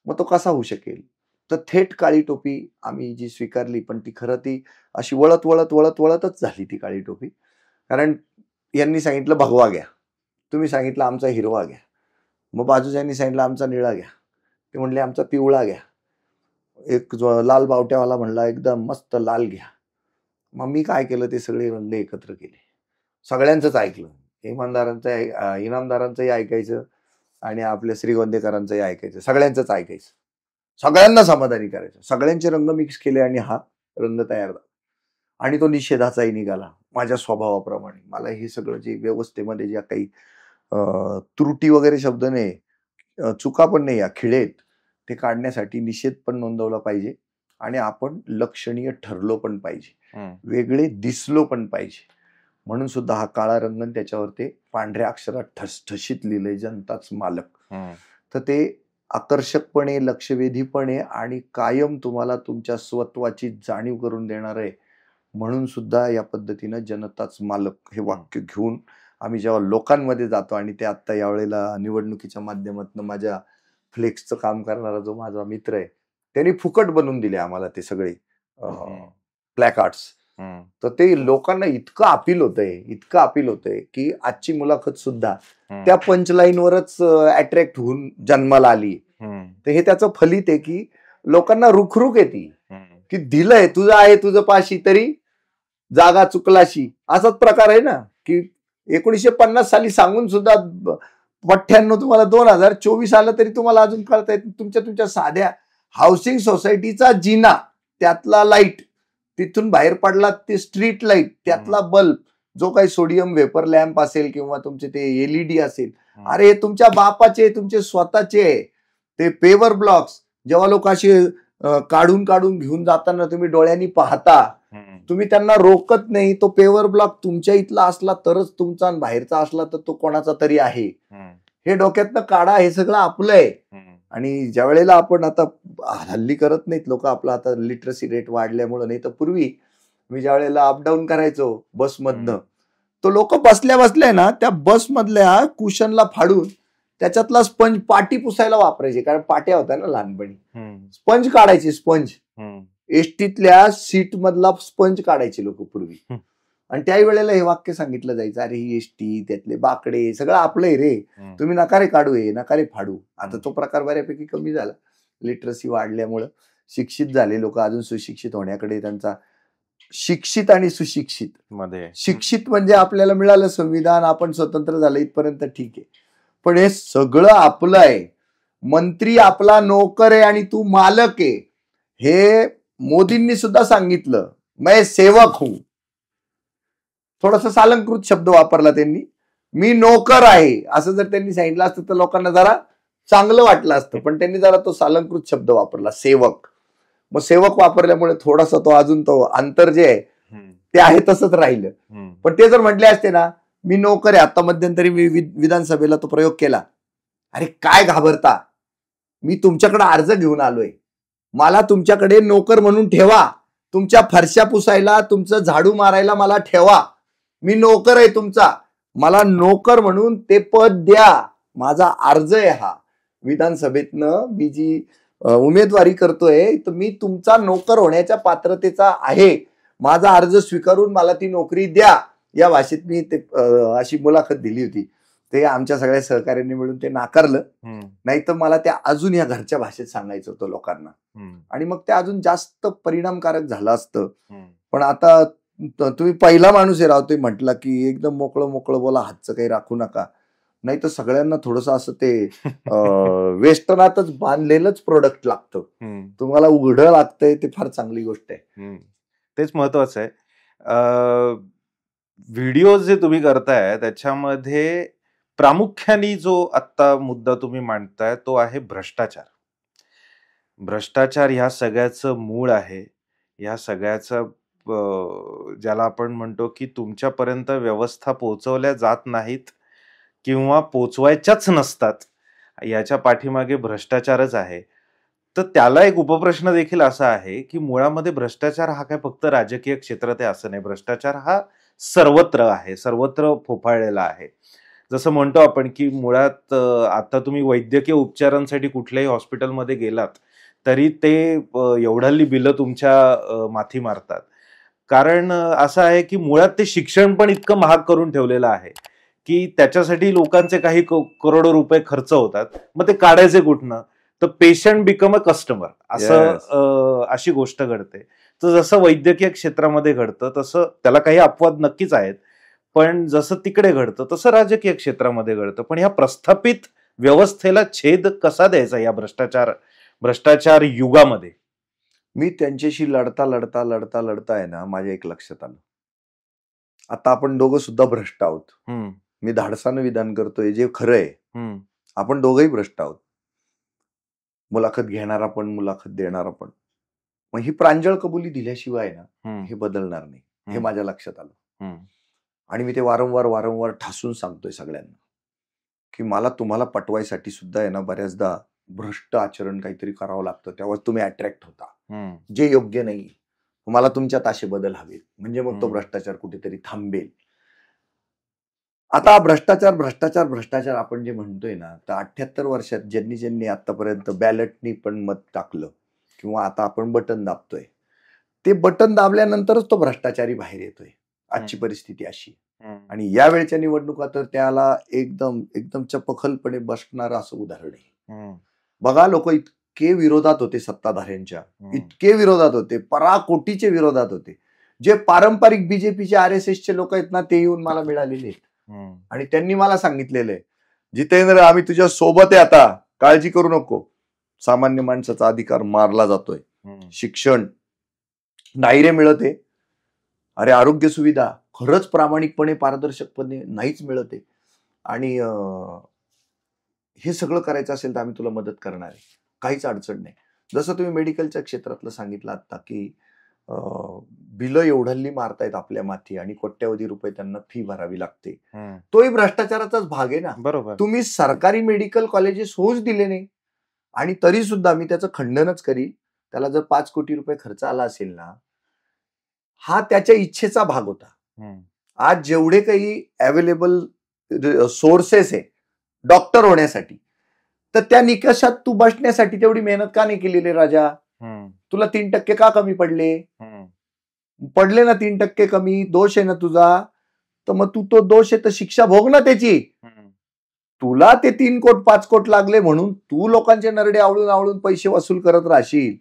मग तो कसा होऊ शकेल? तर थेट काळी टोपी आम्ही जी स्वीकारली, पण ती खरं ती अशी वळतच झाली ती काळी टोपी. कारण यांनी सांगितलं भगवा घ्या, तुम्ही सांगितलं आमचा हिरवा घ्या, मग बाजूच्यांनी सांगितलं आमचा निळा घ्या, ते म्हणले आमचा पिवळा घ्या, एक जो लाल बावट्यावाला म्हणला एकदम मस्त लाल घ्या. मग मी काय केलं, ते सगळे रंग एकत्र केले, सगळ्यांचंच ऐकलं, इनामदारांचंही ऐकायचं आणि आपल्या श्रीगोंदेकरांचंही ऐकायचं, सगळ्यांचंच ऐकायचं, सगळ्यांना समाधानी करायचं. सगळ्यांचे रंग मिक्स केले आणि हा रंग तयार झाला. आणि तो निषेधाचाही निघाला माझ्या स्वभावाप्रमाणे. मला हे सगळं जे व्यवस्थेमध्ये ज्या काही त्रुटी वगैरे शब्द नाही, चुका पण नाही, या खिळेत, ते काढण्यासाठी निषेध पण नोंदवला पाहिजे आणि आपण लक्षणीय ठरलो पण पाहिजे, वेगळे दिसलो पण पाहिजे. म्हणून सुद्धा हा काळा रंग, त्याच्यावर ते पांढऱ्या अक्षरात ठसठशीत लिहिलंय जनताच मालक. तर ते आकर्षकपणे, लक्षवेधीपणे आणि कायम तुम्हाला तुमच्या स्वत्वाची जाणीव करून देणार आहे. म्हणून सुद्धा या पद्धतीनं जनताच मालक हे वाक्य घेऊन आम्ही जेव्हा लोकांमध्ये जातो, आणि ते आता यावेळेला निवडणुकीच्या माध्यमातून माझ्या फ्लेक्सचं काम करणारा जो माझा मित्र आहे, त्यांनी फुकट बनवून दिले आम्हाला ते सगळे प्लॅकार्ड्स. तर ते लोकांना इतकं अपील होतंय की आजची मुलाखत सुद्धा त्या पंचलाईनवरच अट्रॅक्ट होऊन जन्माला आली. तर हे त्याचं फलित आहे की लोकांना रुखरुख येते की दिलंय, तुझं आहे तुझं पाशी तरी जागा चुकलाशी, असाच प्रकार आहे ना. की 1950 साली सांगून सुद्धा 98 तुम्हाला 2024 आलं तरी तुम्हाला अजून कळता येत. तुमच्या साध्या हाऊसिंग सोसायटीचा जिना, त्यातला लाईट, तिथून बाहेर पडला ते स्ट्रीट लाईट, त्यातला बल्ब, जो काही सोडियम वेपर लॅम्प असेल किंवा तुमचे ते एलईडी असेल, अरे तुमच्या बापाचे, तुमचे स्वतःचे ते पेवर ब्लॉक्स, जेव्हा लोक असे काढून घेऊन जाताना तुम्ही डोळ्यांनी पाहता, तुम्ही त्यांना रोकत नाही. तो पेवर ब्लॉक तुमच्या इथला असला तरच तुमचा, बाहेरचा असला तर तो कोणाचा तरी आहे, हे डोक्यातनं काढा. हे सगळं आपलं आहे. आणि ज्या वेळेला आपण आता हल्ली करत नाहीत लोक, आपला आता लिटरसी रेट वाढल्यामुळे, नाही तर पूर्वी मी ज्या वेळेला अपडाऊन करायचो बसमधनं, तो लोक बसल्या ना त्या बसमधल्या कुशनला फाडून त्याच्यातला स्पंज पाटी पुसायला वापरायचे, कारण पाट्या होत्या ना लहानपणी, स्पंज काढायचे, स्पंज एसटीतल्या सीट मधला स्पंज काढायचे लोक पूर्वी. आणि त्याही वेळेला हे वाक्य सांगितलं जायचं, अरे ही एसटी, त्यातले बाकडे, सगळं आपलंय रे, तुम्ही नकारे काढू, हे नकारे फाडू. आता तो प्रकार बऱ्यापैकी कमी झाला लिटरसी वाढल्यामुळं. शिक्षित झाले लोक, अजून सुशिक्षित होण्याकडे त्यांचा, शिक्षित आणि सुशिक्षित मध्ये, शिक्षित म्हणजे आपल्याला मिळालं संविधान, आपण स्वतंत्र झालं इथपर्यंत ठीक आहे, पण हे सगळं आपलं आहे, मंत्री आपला नोकर आहे आणि तू मालक आहे. हे मोदींनी सुद्धा सांगितलं, मैं सेवक हूं. थोडासा सालंकृत शब्द वापरला त्यांनी, मी नोकर आहे, असं जर त्यांनी सांगितलं असतं तर लोकांना जरा चांगलं वाटलं असतं, पण त्यांनी जरा तो सालंकृत शब्द वापरला, सेवक. मग सेवक वापरल्यामुळे थोडासा तो अजून तो अंतर जे आहे ते आहे तसंच राहिलं. पण ते जर म्हटले असते ना, मी नोकर आहे, आता मध्यंतरी मी विधानसभेला तो प्रयोग केला, अरे काय घाबरता, मी तुमच्याकडे अर्ज घेऊन आलोय, मला तुमच्याकडे नोकर म्हणून ठेवा, तुमच्या फरशा पुसायला, तुमचं झाडू मारायला मला ठेवा, मी नोकर आहे तुमचा, मला नोकर म्हणून ते पद द्या, माझा अर्ज आहे हा, विधानसभेतनं मी जी उमेदवारी करतोय तर मी तुमचा नोकर होण्याच्या पात्रतेचा आहे, माझा अर्ज स्वीकारून मला ती नोकरी द्या. या भाषेत मी ते अशी मुलाखत दिली होती. ते आमच्या सगळ्या सहकार्यांनी मिळून ते नाकारलं, नाही तर मला त्या अजून या घरच्या भाषेत सांगायचं होतं लोकांना, आणि मग ते अजून जास्त परिणामकारक झालं असतं. पण आता तुम्ही पहिला माणूस आहे राव ते म्हटला की एकदम मोकळं मोकळं बोला, हातचं काही राखू नका, नाही तर सगळ्यांना थोडस असं ते वेस्टर्नातच बांधलेलंच प्रोडक्ट लागतं, तुम्हाला उघडं लागतंय, ते फार चांगली गोष्ट आहे. तेच महत्वाचं आहे. व्हिडिओ जे तुम्ही करताय त्याच्यामध्ये प्रामुख्याने जो आत्ता मुद्दा तुम्ही मांडताय तो आहे भ्रष्टाचार. भ्रष्टाचार ह्या सगळ्याचं मूळ आहे. ह्या सगळ्याचं ज्याला आपण म्हणतो की तुमच्यापर्यंत व्यवस्था पोहोचवल्या जात नाहीत किंवा पोचवायच्याच नसतात, याच्या पाठीमागे भ्रष्टाचारच आहे. तर त्याला एक उपप्रश्न देखील असा आहे की मुळामध्ये भ्रष्टाचार हा काय फक्त राजकीय क्षेत्रात आहे असं नाही, भ्रष्टाचार हा सर्वत्र आहे, सर्वत्र फोफाळलेला आहे. जसं म्हणतो आपण की मुळात आता तुम्ही वैद्यकीय उपचारांसाठी कुठल्याही हॉस्पिटलमध्ये गेलात तरी ते एवढाली बिलं तुमच्या माथी मारतात. कारण असं आहे की मुळात ते शिक्षण पण इतकं महाग करून ठेवलेलं आहे की त्याच्यासाठी लोकांचे काही करोडो रुपये खर्च होतात, मग ते काढायचे कुठनं, तर पेशंट बिकम अ कस्टमर असं अशी गोष्ट घडते. तर जसं वैद्यकीय क्षेत्रामध्ये घडतं तसं त्याला काही अपवाद नक्कीच आहेत, पण जसं तिकडे घडतं तसं राजकीय क्षेत्रामध्ये घडतं. पण ह्या प्रस्थापित व्यवस्थेला छेद कसा द्यायचा या भ्रष्टाचार युगामध्ये? मी त्यांच्याशी लढता लढता लढता लढता आहे ना, माझ्या एक लक्षात आलं, आता आपण दोघं सुद्धा भ्रष्ट आहोत. मी धाडसानं विधान करतोय जे खरं आहे, आपण दोघंही भ्रष्ट आहोत, मुलाखत घेणारा पण मुलाखत देणारा पण. मग ही प्रांजळ कबुली दिल्याशिवाय ना हे बदलणार नाही, हे माझ्या लक्षात आलं. आणि मी ते वारंवार ठासून सांगतोय सगळ्यांना की मला तुम्हाला पटवायसाठी सुद्धा आहे ना बऱ्याचदा भ्रष्ट आचरण काहीतरी करावं लागतं, तेव्हा तुम्ही अट्रॅक्ट होता, जे योग्य नाही. मला तुमच्यात असे बदल हवेत, म्हणजे मग तो भ्रष्टाचार कुठेतरी थांबेल. आता भ्रष्टाचार भ्रष्टाचार भ्रष्टाचार आपण जे म्हणतोय ना, तर 78 वर्षात ज्यांनी आतापर्यंत बॅलेटनी पण मत टाकलं किंवा आता आपण बटन दाबतोय, ते बटन दाबल्यानंतरच तो भ्रष्टाचारी बाहेर येतोय. आजची परिस्थिती अशी, आणि यावेळच्या निवडणुका तर त्याला एकदम चपखलपणे बसणार असं उदाहरण आहे. बघा, लोक इतके विरोधात होते सत्ताधाऱ्यांच्या, इतके विरोधात होते, पराकोटीचे विरोधात होते. जे पारंपरिक बीजेपीचे RSSचे लोक आहेत ना, ते येऊन मला मिळालेले आहेत आणि त्यांनी मला सांगितलेलं आहे, जितेंद्र आम्ही तुझ्या सोबत आहे, आता काळजी करू नको. सामान्य माणसाचा अधिकार मारला जातोय, शिक्षण नाही रे मिळत आहे, अरे आरोग्य सुविधा खरंच प्रामाणिकपणे पारदर्शकपणे नाहीच मिळत आहे, आणि हे सगळं करायचं असेल तर आम्ही तुला मदत करणार आहे, काहीच अडचण नाही. जसं तुम्ही मेडिकलच्या क्षेत्रातलं सांगितलं आता की बिलं एवढ्याली मारतायत आपल्या माथी आणि कोट्यावधी रुपये त्यांना फी भरावी लागते, तोही भ्रष्टाचाराचाच भाग आहे ना. बरोबर. तुम्ही सरकारी मेडिकल कॉलेजेस होऊच दिले नाही, आणि तरी सुद्धा मी त्याचं खंडनच करीन. त्याला जर 5 कोटी रुपये खर्च आला असेल ना, हा त्याच्या इच्छेचा भाग होता. आज जेवढे काही अवेलेबल सोर्सेस आहे डॉक्टर होण्यासाठी, तर त्या निकषात तू बसण्यासाठी तेवढी मेहनत का नाही केलेली राजा? तुला 3% का कमी पडले ना? 3% कमी दोष आहे ना तुझा, तर मग तू तो दोष आहे तर शिक्षा भोग ना त्याची. तुला ते 3 कोट 5 कोट लागले म्हणून तू लोकांचे नरडे आवळून पैसे वसूल करत राहशील,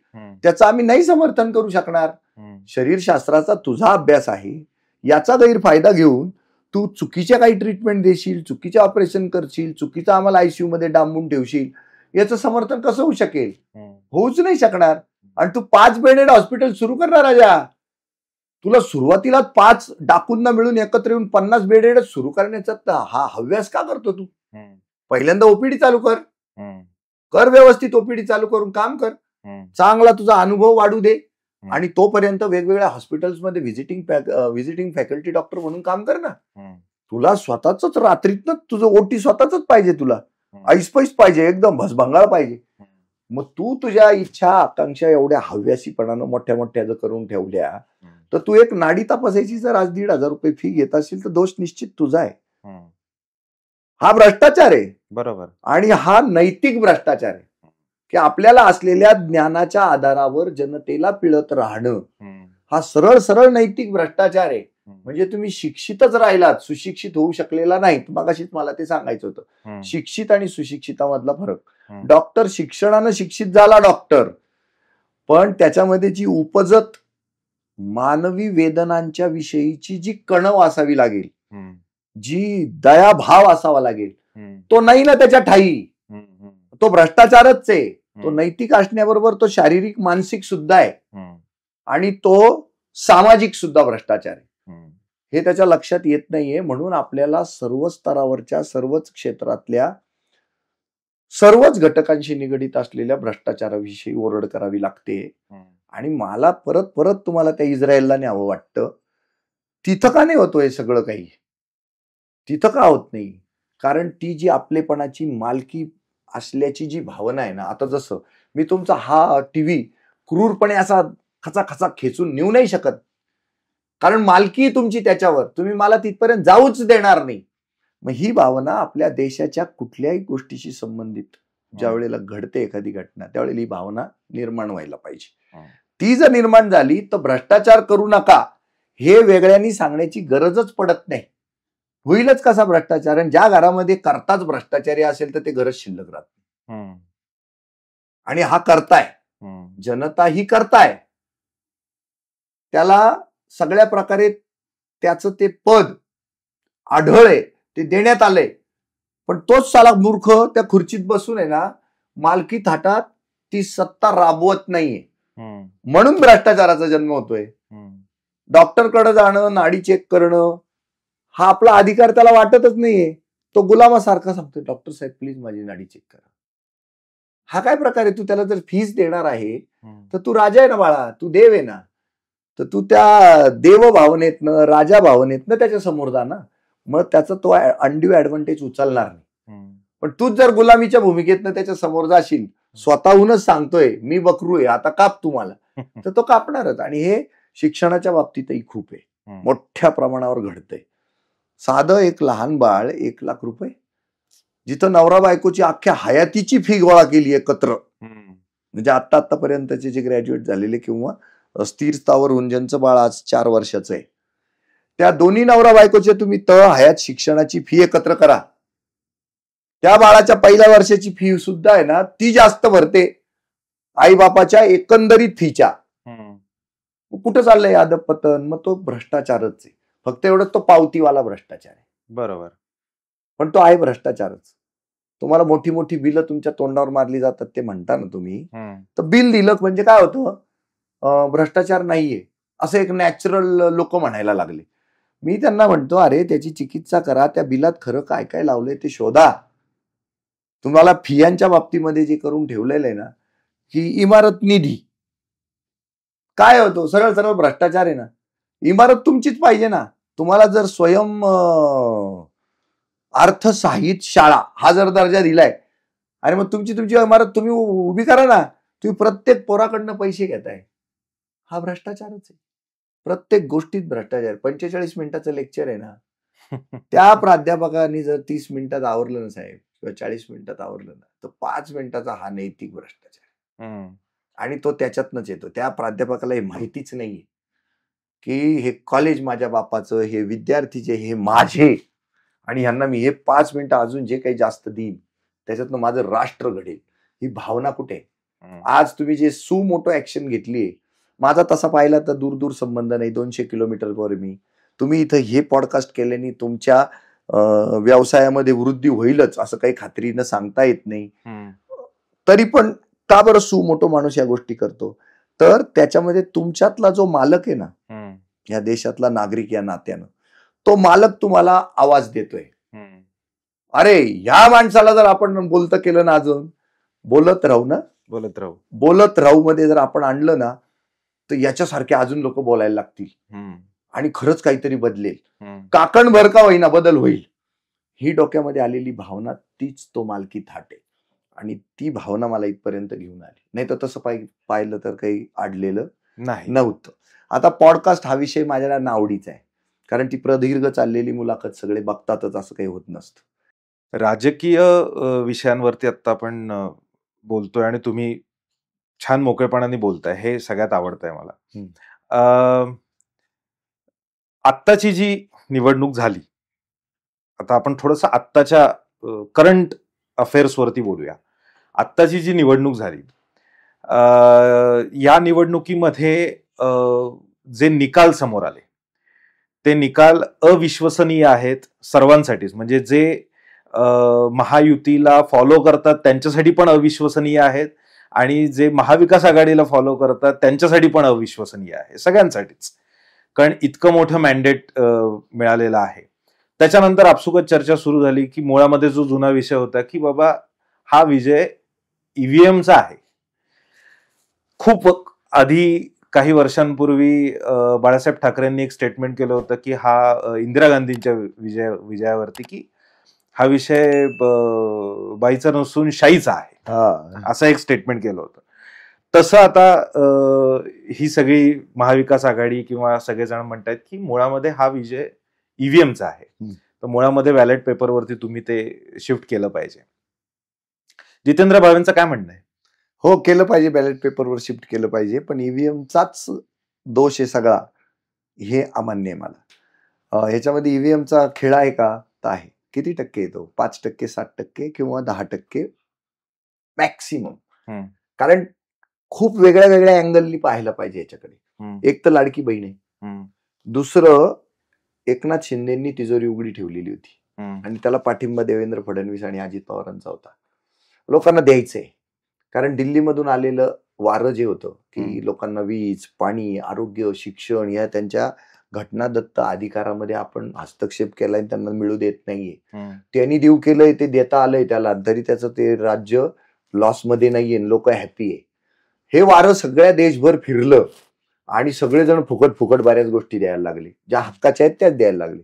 त्याचं आम्ही नाही समर्थन करू शकणार. शरीरशास्त्राचा तुझा अभ्यास आहे, याचा गैरफायदा घेऊन तू चुकीच्या काही ट्रीटमेंट देशील, चुकीचे ऑपरेशन करशील, चुकीचं आम्हाला ICU मध्ये डांबून ठेवशील, याचं समर्थन कसं होऊ शकेल? होऊच नाही शकणार. आणि तू 5 बेडेड हॉस्पिटल सुरू करणार राजा, तुला सुरुवातीला 5 डाकूंना मिळून एकत्र येऊन 50 बेडेड सुरू करण्याचा हा हव्यास का करतो तू? पहिल्यांदा OPD चालू कर, कर व्यवस्थित ओपीडी चालू करून काम कर, चांगला तुझा अनुभव वाढू दे, आणि तोपर्यंत वेगवेगळ्या हॉस्पिटल्समध्ये व्हिजिटिंग फॅकल्टी डॉक्टर म्हणून काम कर ना. तुला स्वतःच रात्रीतनं तुझं ओटी स्वतःच पाहिजे, तुला ऐसपैस पाहिजे, एकदम भसभंगाळ पाहिजे. मग तू तुझ्या इच्छा आकांक्षा एवढ्या हव्यासीपणानं मोठ्या मोठ्या जर करून ठेवल्या, तर तू एक नाडी तपासायची जर आज 1,500 रुपये फी घेत असेल तर दोष निश्चित तुझा आहे. हा भ्रष्टाचार आहे. बरोबर. आणि हा नैतिक भ्रष्टाचार आहे की आपल्याला असलेल्या ज्ञानाच्या आधारावर जनतेला पिळत राहणं हा सरळ सरळ नैतिक भ्रष्टाचार आहे. म्हणजे तुम्ही शिक्षितच राहिलात, सुशिक्षित होऊ शकलेला नाहीत. मगाशीच मला ते सांगायचं होतं, शिक्षित आणि सुशिक्षितामधला फरक. डॉक्टर शिक्षणानं शिक्षित झाला डॉक्टर, पण त्याच्यामध्ये जी उपजत मानवी वेदनांच्या विषयीची जी कणव असावी लागेल, जी दयाभाव असावा लागेल, तो नाही ना त्याच्या ठाई. तो भ्रष्टाचारच आहे. तो नैतिक असण्याबरोबर तो शारीरिक मानसिक सुद्धा आहे, आणि तो सामाजिक सुद्धा भ्रष्टाचार आहे. हे त्याच्या लक्षात येत नाहीये. म्हणून आपल्याला सर्व स्तरावरच्या, सर्वच क्षेत्रातल्या, सर्वच घटकांशी निगडीत असलेल्या भ्रष्टाचाराविषयी ओरड करावी लागते. आणि मला परत परत तुम्हाला त्या इस्रायलला न्यावं वाटतं. तिथं का नाही होतो हे सगळं काही? तिथं का होत नाही? कारण ती जी आपलेपणाची मालकी असल्याची जी भावना आहे ना, आता जसं मी तुमचा हा टीव्ही क्रूरपणे असा खचाखचा खेचून नेऊ नाही शकत, कारण मालकी तुमची त्याच्यावर, तुम्ही मला तिथपर्यंत जाऊच देणार नाही. मग ही भावना आपल्या देशाच्या कुठल्याही गोष्टीशी संबंधित ज्या वेळेला घडते एखादी घटना, त्यावेळेला ही भावना निर्माण व्हायला पाहिजे. ती जर निर्माण झाली तर भ्रष्टाचार करू नका हे वेगळ्यांनी सांगण्याची गरजच पडत नाही. होईलच कसा भ्रष्टाचार? आणि ज्या घरामध्ये करताच भ्रष्टाचारी असेल तर ते घरच शिल्लक राहत. आणि हा करताय, जनता ही करताय, त्याला सगळ्या प्रकारे त्याचं ते पद आढळले, ते देण्यात आलंय, पण तोच साला मूर्ख त्या खुर्चीत बसून आहे ना, मालकी थाटात ती सत्ता राबवत नाहीये. म्हणून भ्रष्टाचाराचा जन्म होतोय. डॉक्टरकडे जाणं, नाडी चेक करणं हा आपला अधिकार त्याला वाटतच नाहीये. तो गुलामासारखा सांगतोय, डॉक्टर साहेब प्लीज माझी नाडी चेक करा. हा काय प्रकार आहे? तू त्याला जर फीस देणार आहे तर तू राजा आहे ना बाळा, तू देव आहे ना, तर तू त्या देव भावनेतनं, राजा भावनेतनं त्याच्या समोर जा ना. मग त्याचा तो अनड्यू ऍडव्हान्टेज उचलणार नाही. पण तूच जर गुलामीच्या भूमिकेतनं त्याच्या समोर जाशील, स्वतःहूनच सांगतोय मी बकरू आहे आता काप तुम्हाला, तर तो कापणारच. आणि हे शिक्षणाच्या बाबतीतही खूप आहे, मोठ्या प्रमाणावर घडतंय. साधं एक लहान बाळ 1,00,000 रुपये, जिथं नवरा बायकोची अख्ख्या हयातीची फी गोळा केली एकत्र. म्हणजे आतापर्यंतचे जे ग्रॅज्युएट झालेले किंवा स्थिर स्थावर होऊन ज्यांचं बाळ आज 4 वर्षाचं आहे, त्या दोन्ही नवरा बायकोचे तुम्ही हयात शिक्षणाची फी एकत्र करा. त्या बाळाच्या पहिल्या वर्षाची फी सुद्धा आहे ना, ती जास्त भरते आई बापाच्या एकंदरीत फीच्या. कुठं चाललंय अधपतन? मग तो भ्रष्टाचारच आहे. फक्त एवढं तो पावतीवाला भ्रष्टाचार आहे. बरोबर. पण तो आहे भ्रष्टाचारच. तुम्हाला मोठी मोठी बिलं तुमच्या तोंडावर मारली जातात ते म्हणता ना तुम्ही, तर बिल दिलं म्हणजे काय होतं? भ्रष्टाचार नाहीये असं एक नॅचरल लोक म्हणायला लागले. मी त्यांना म्हणतो, अरे त्याची चिकित्सा करा, त्या बिलात खरं काय काय लावलंय ते शोधा. तुम्हाला फियांच्या बाबतीमध्ये जे करून ठेवलेलं आहे ना, की इमारत निधी काय होतो? सरळ सरळ भ्रष्टाचार आहे ना. इमारत तुमचीच पाहिजे ना. तुम्हाला जर स्वयं अर्थसहाय्यित शाळा हा जर दर्जा दिलाय, आणि मग तुमची इमारत तुम्ही उभी करा ना. तुम्ही प्रत्येक पोराकडनं पैसे घेताय, हा भ्रष्टाचारच आहे. प्रत्येक गोष्टीत भ्रष्टाचार. 45 मिनिटाचं लेक्चर आहे ना, त्या प्राध्यापकांनी जर 30 मिनिटात आवरलं ना साहेब, किंवा 40 मिनिटात आवरलं ना, तर 5 मिनिटाचा हा नैतिक भ्रष्टाचार. आणि तो त्याच्यातनच येतो. त्या प्राध्यापकाला हे माहितीच नाहीये की हे कॉलेज माझ्या बापाचं, हे विद्यार्थी जे हे माझे, आणि ह्यांना मी हे 5 मिनिटं अजून जे काही जास्त देईन त्याच्यातनं माझं राष्ट्र घडेल. ही भावना कुठे? आज तुम्ही जे सुमोटो ऍक्शन घेतलीये, माझा तसा पाहिला तर दूर दूर संबंध नाही, 200 किलोमीटरवर मी. तुम्ही इथं हे पॉडकास्ट केल्याने तुमच्या व्यवसायामध्ये वृद्धी होईलच असं काही खात्रीनं सांगता येत नाही. तरी पण का बरं सुमोटो माणूस या गोष्टी करतो? तर त्याच्यामध्ये तुमच्यातला जो मालक आहे ना, या देशातला नागरिक या नात्यानं, तो मालक तुम्हाला आवाज देतोय. अरे ह्या माणसाला जर आपण बोलतं केलं ना अजून, बोलत राहू ना, बोलत राहू मध्ये जर आपण आणलं ना तर याच्यासारखे अजून लोक बोलायला लागतील आणि खरंच काहीतरी बदलेल, काकणभर का होईना बदल होईल. ही डोक्यामध्ये आलेली भावना तीच तो मालकी थाट आहे. आणि ती भावना मला इथपर्यंत घेऊन आली. नाही तर तसं पाहिलं तर काही अडलेलं नव्हतं. आता पॉडकास्ट हा विषय माझ्या नावडीचा आहे, कारण ती प्रदीर्घ चाललेली मुलाखत सगळे बघतातच असं काही होत नसतं. राजकीय विषयांवरती आता आपण बोलतोय आणि तुम्ही छान मोकळेपणाने बोलताय, हे सगळ्यात आवडतंय मला. आत्ताची जी निवडणूक झाली, आता आपण थोडंसं आत्ताच्या करंट अफेअर्स वरती बोलूया. आत्ताची जी निवडणूक झाली, या निवडणुकीमध्ये जे निकाल समोर आले ते निकाल अविश्वसनीय आहेत सर्वांसाठीच. म्हणजे जे महायुतीला फॉलो करतात त्यांच्यासाठी पण अविश्वसनीय आहेत आणि जे महाविकास आघाडीला फॉलो करतात त्यांच्यासाठी पण अविश्वसनीय आहे, सगळ्यांसाठीच. कारण इतकं मोठं मॅन्डेट मिळालेलं आहे. त्याच्यानंतर आपसुकच चर्चा सुरू झाली की मुळामध्ये जो जुना विषय होता की बाबा हा विजय ईव्हीएमचा आहे. खूप आधी काही वर्षांपूर्वी बाळासाहेब ठाकरेंनी एक स्टेटमेंट केलं होतं की हा इंदिरा गांधींच्या विजयावरती की हा विषय बाईचा नसून शाईचा आहे, असं एक स्टेटमेंट केलं होतं. तसं आता ही सगळी महाविकास आघाडी किंवा सगळेजण म्हणतात की मुळामध्ये हा विजय ईव्हीएमचा आहे, तर मुळामध्ये बॅलेट पेपरवरती तुम्ही ते शिफ्ट केलं पाहिजे. जितेंद्र भावेंचं काय म्हणणं आहे? हो, केलं पाहिजे, बॅलेट पेपरवर शिफ्ट केलं पाहिजे, पण ईव्हीएमचाच दोष आहे सगळा, हे अमान्य आहे मला. ह्याच्यामध्ये ईव्हीएमचा खेळ आहे का? तर आहे. किती टक्के येतो? 5%, 7% किंवा 10% मॅक्सिमम. कारण खूप वेगळ्या वेगळ्या अँगलनी पाहायला पाहिजे याच्याकडे. एक तर लाडकी बहीण आहे, दुसरं एकनाथ शिंदेंनी तिजोरी उघडी ठेवलेली होती आणि त्याला पाठिंबा देवेंद्र फडणवीस आणि अजित पवारांचा होता. लोकांना द्यायचंय, कारण दिल्लीमधून आलेलं वारं जे होतं की लोकांना वीज, पाणी, आरोग्य, शिक्षण या त्यांच्या घटनादत्त अधिकारामध्ये आपण हस्तक्षेप केलाय, त्यांना मिळू देत नाहीये. त्यांनी देऊ केलंय, ते देता आलंय त्याला, तरी त्याचं ते राज्य लॉसमध्ये नाहीये, लोक हॅपी आहे. हे वारं सगळ्या देशभर फिरलं आणि सगळेजण फुकट फुकट बऱ्याच गोष्टी द्यायला लागले, ज्या हक्काच्या आहेत त्याच द्यायला लागले.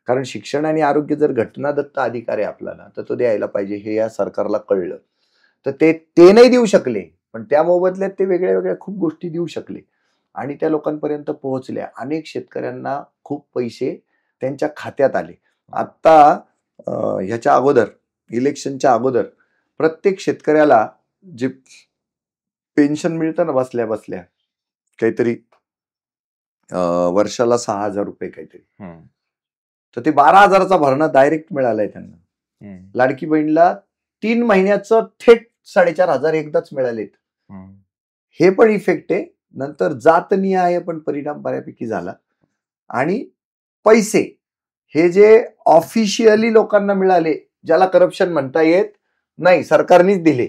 कारण शिक्षण आणि आरोग्य जर घटनादत्त अधिकार आहे आपल्याला, तर तो द्यायला पाहिजे, हे या सरकारला कळलं. तर ते नाही देऊ शकले, पण त्या मोबदल्यात ते वेगळ्या वेगळ्या खूप गोष्टी देऊ शकले आणि त्या लोकांपर्यंत पोहोचल्या. अनेक शेतकऱ्यांना खूप पैसे त्यांच्या खात्यात आले. आता ह्याच्या अगोदर, इलेक्शनच्या अगोदर, प्रत्येक शेतकऱ्याला जे पेन्शन मिळतं ना बसल्या बसल्या, काहीतरी वर्षाला 6,000 रुपये काहीतरी, तर ते 12,000चा भरणा डायरेक्ट मिळालाय त्यांना. लाडकी बहीणला 3 महिन्याचं थेट 4,500 एकदाच मिळालेत. हे पण इफेक्ट आहे. नंतर जातनिहाय पण परिणाम बऱ्यापैकी झाला. आणि पैसे हे जे ऑफिशियली लोकांना मिळाले, ज्याला करप्शन म्हणता येत नाही, सरकारनेच दिले,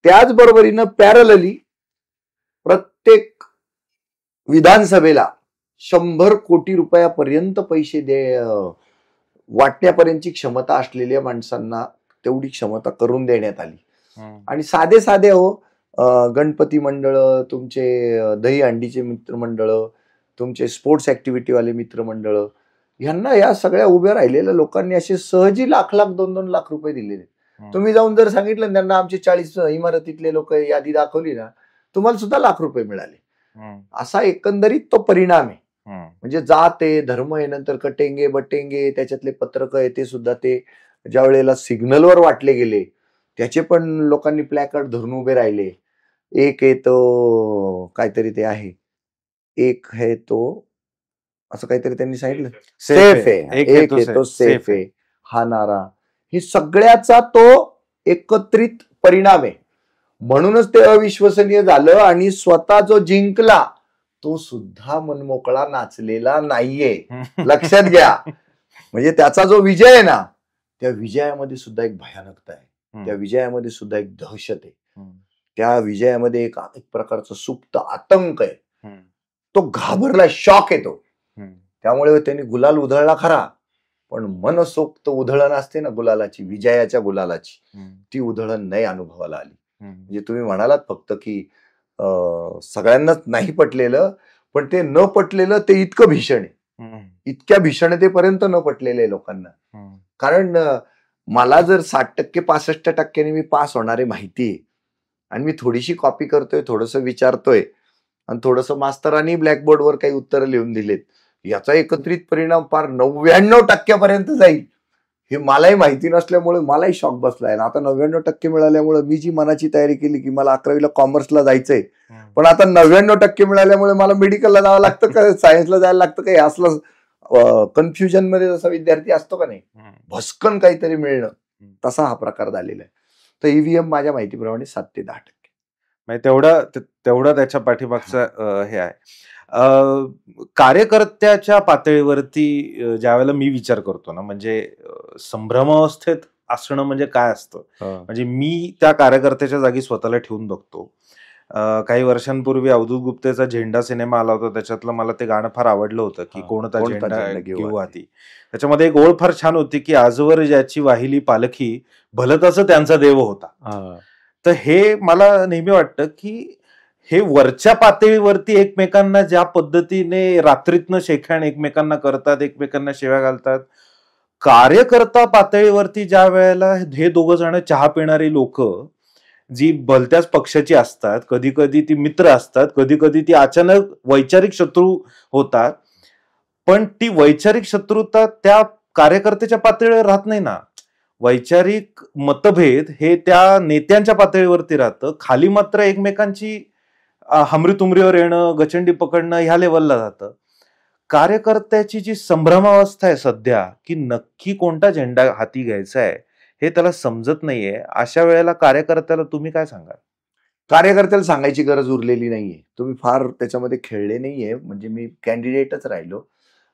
त्याचबरोबरीनं पॅरलली प्रत्येक विधानसभेला 100 कोटी रुपयापर्यंत पैसे वाटण्यापर्यंतची क्षमता असलेल्या माणसांना तेवढी क्षमता करून देण्यात आली. आणि साधे साधे गणपती मंडळ, तुमचे दहीहंडीचे मित्रमंडळ, तुमचे स्पोर्ट्स ऍक्टिव्हिटीवाले मित्रमंडळ, ह्यांना या सगळ्या उभ्या राहिलेल्या लोकांनी असे सहजी लाख 2-2 लाख रुपये दिलेले. तुम्ही जाऊन जर सांगितलं त्यांना आमचे 40 इमारतीतले लोक यादी दाखवली ना, तुम्हाला सुद्धा लाख रुपये मिळाले. असा एकंदरीत तो परिणाम आहे. म्हणजे जात आहे, धर्म आहे, नंतर कटेंगे बटेंगे, त्याच्यातले पत्रक आहे ते सुद्धा ते ज्या वेळेला सिग्नलवर वाटले गेले त्याचे पण लोकांनी प्लॅकार्ड धरून उभे राहिले. एक आहे तो काहीतरी ते आहे, एक आहे तो असं काहीतरी त्यांनी सांगितलं, सेफ आहे, एक आहे तो सेफ आहे, हा नारा, ही सगळ्याचा तो एकत्रित परिणाम आहे. म्हणूनच ते अविश्वसनीय झालं आणि स्वतः जो जिंकला तो सुद्धा मनमोकळा नाचलेला नाहीये, लक्षात घ्या. म्हणजे त्याचा जो विजय आहे ना, त्या विजयामध्ये सुद्धा एक भयानकता आहे, त्या विजयामध्ये सुद्धा एक दहशत आहे, त्या विजयामध्ये एक प्रकारचा सुप्त आतंक आहे. तो घाबरला, शॉक येतो. त्यामुळे त्यांनी गुलाल उधळला खरा, पण मनसोक्त उधळण असते ना गुलालाची, विजयाच्या गुलालाची, ती उधळण नाही अनुभवाला आली. म्हणजे तुम्ही म्हणालात फक्त की सगळ्यांनाच नाही पटलेलं, पण ते न पटलेलं ते इतकं भीषण आहे, इतक्या भीषणतेपर्यंत न पटलेलं आहे लोकांना. कारण मला जर 60% 65% मी पास होणारे माहिती आहे आणि मी थोडीशी कॉपी करतोय, थोडंसं विचारतोय आणि थोडंसं मास्तरांनी ब्लॅकबोर्डवर काही उत्तर लिहून दिलेत, याचा एकत्रित परिणाम फार 99% जाईल हे मलाही माहिती नसल्यामुळे मलाही शॉक बसलाय. आता 99% मिळाल्यामुळे मी जी मनाची तयारी केली की मला 11वीला कॉमर्सला जायचंय, पण आता 99% मिळाल्यामुळे मला मेडिकलला जावं लागतं का, सायन्सला जायला लागतं का, हे असलं कन्फ्युजन मध्ये जसा विद्यार्थी असतो का नाही, भस्कन काहीतरी मिळणं, तसा हा प्रकार झालेला आहे. तर ईव्हीएम माझ्या माहितीप्रमाणे 7 ते 10%. तेवढं त्याच्या पाठीमागचं हे आहे. कार्यकर्त्याच्या पातळीवरती ज्या वेळेला मी विचार करतो ना, म्हणजे संभ्रमावस्थेत असणं म्हणजे काय असतं, म्हणजे मी त्या कार्यकर्त्याच्या जागी स्वतःला ठेवून बघतो. काही वर्षांपूर्वी अवधूत गुप्तेचा झेंडा सिनेमा आला होता, त्याच्यातलं मला ते गाणं फार आवडलं होतं की कोणता झेंडा घेऊ हाती. त्याच्यामध्ये एक ओळ फार छान होती की आजवर ज्याची वाहिली पालखी भलतच त्यांचा देव होता. तर हे मला नेहमी वाटतं की हे वरच्या पातळीवरती एकमेकांना ज्या पद्धतीने रात्रीतनं शेखाण एकमेकांना करतात, एकमेकांना शिव्या घालतात, कार्यकर्ता पातळीवरती ज्या वेळेला हे दोघं जण चहा पिणारी लोक जी भलत्याच पक्षाची असतात, कधी कधी ती मित्र असतात, कधी कधी ती अचानक वैचारिक शत्रू होतात, पण ती वैचारिक शत्रुता त्या कार्यकर्त्याच्या पातळीवर राहत नाही ना. वैचारिक मतभेद हे त्या नेत्यांच्या पातळीवरती राहतं, खाली मात्र एकमेकांची हमरीतुमरीवर येणं, गचंडी पकडणं ह्या लेवलला जातं. कार्यकर्त्याची जी संभ्रमावस्था आहे सध्या की नक्की कोणता झेंडा हाती घ्यायचा आहे हे त्याला समजत नाहीये, अशा वेळेला कार्यकर्त्याला तुम्ही काय सांगाल? कार्यकर्त्याला सांगायची गरज उरलेली नाहीये. तुम्ही फार त्याच्यामध्ये खेळले नाहीये. म्हणजे मी कॅन्डिडेटच राहिलो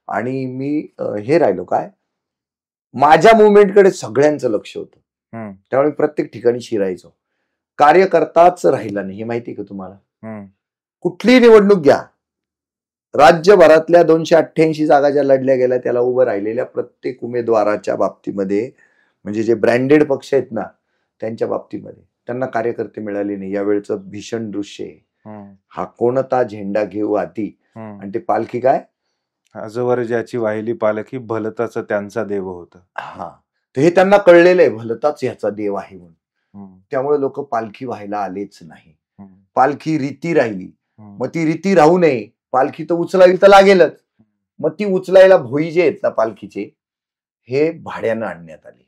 आणि मी हे राहिलो काय, माझ्या मुवमेंटकडे सगळ्यांचं लक्ष होतं, त्यामुळे प्रत्येक ठिकाणी शिरायचो. कार्यकर्ताच राहिला नाही, हे माहिती का तुम्हाला? कुठलीही निवडणूक घ्या, राज्यभरातल्या 288 जागा ज्या लढल्या गेल्या त्याला उभं राहिलेल्या प्रत्येक उमेदवाराच्या बाबतीमध्ये, म्हणजे जे ब्रँडेड पक्ष आहेत ना त्यांच्या बाबतीमध्ये, त्यांना कार्यकर्ते मिळाले नाही. यावेळचं भीषण दृश्य आहे. हा कोणता झेंडा घेऊ हाती, आणि ते पालखी काय, आजवर ज्याची वाहिली पालखी भलताच त्यांचा देव होता. हा, तर हे त्यांना कळलेलं आहे, भलताच ह्याचा देव आहे म्हणून. त्यामुळे लोक पालखी व्हायला आलेच नाही. पालखी रीती राहिली, मग ती रीती राहू नये, पालखी तर उचलावी तर लागेलच. मग ती उचलायला भोई जे आहेत ना पालखीचे, हे भाड्यानं आणण्यात आले.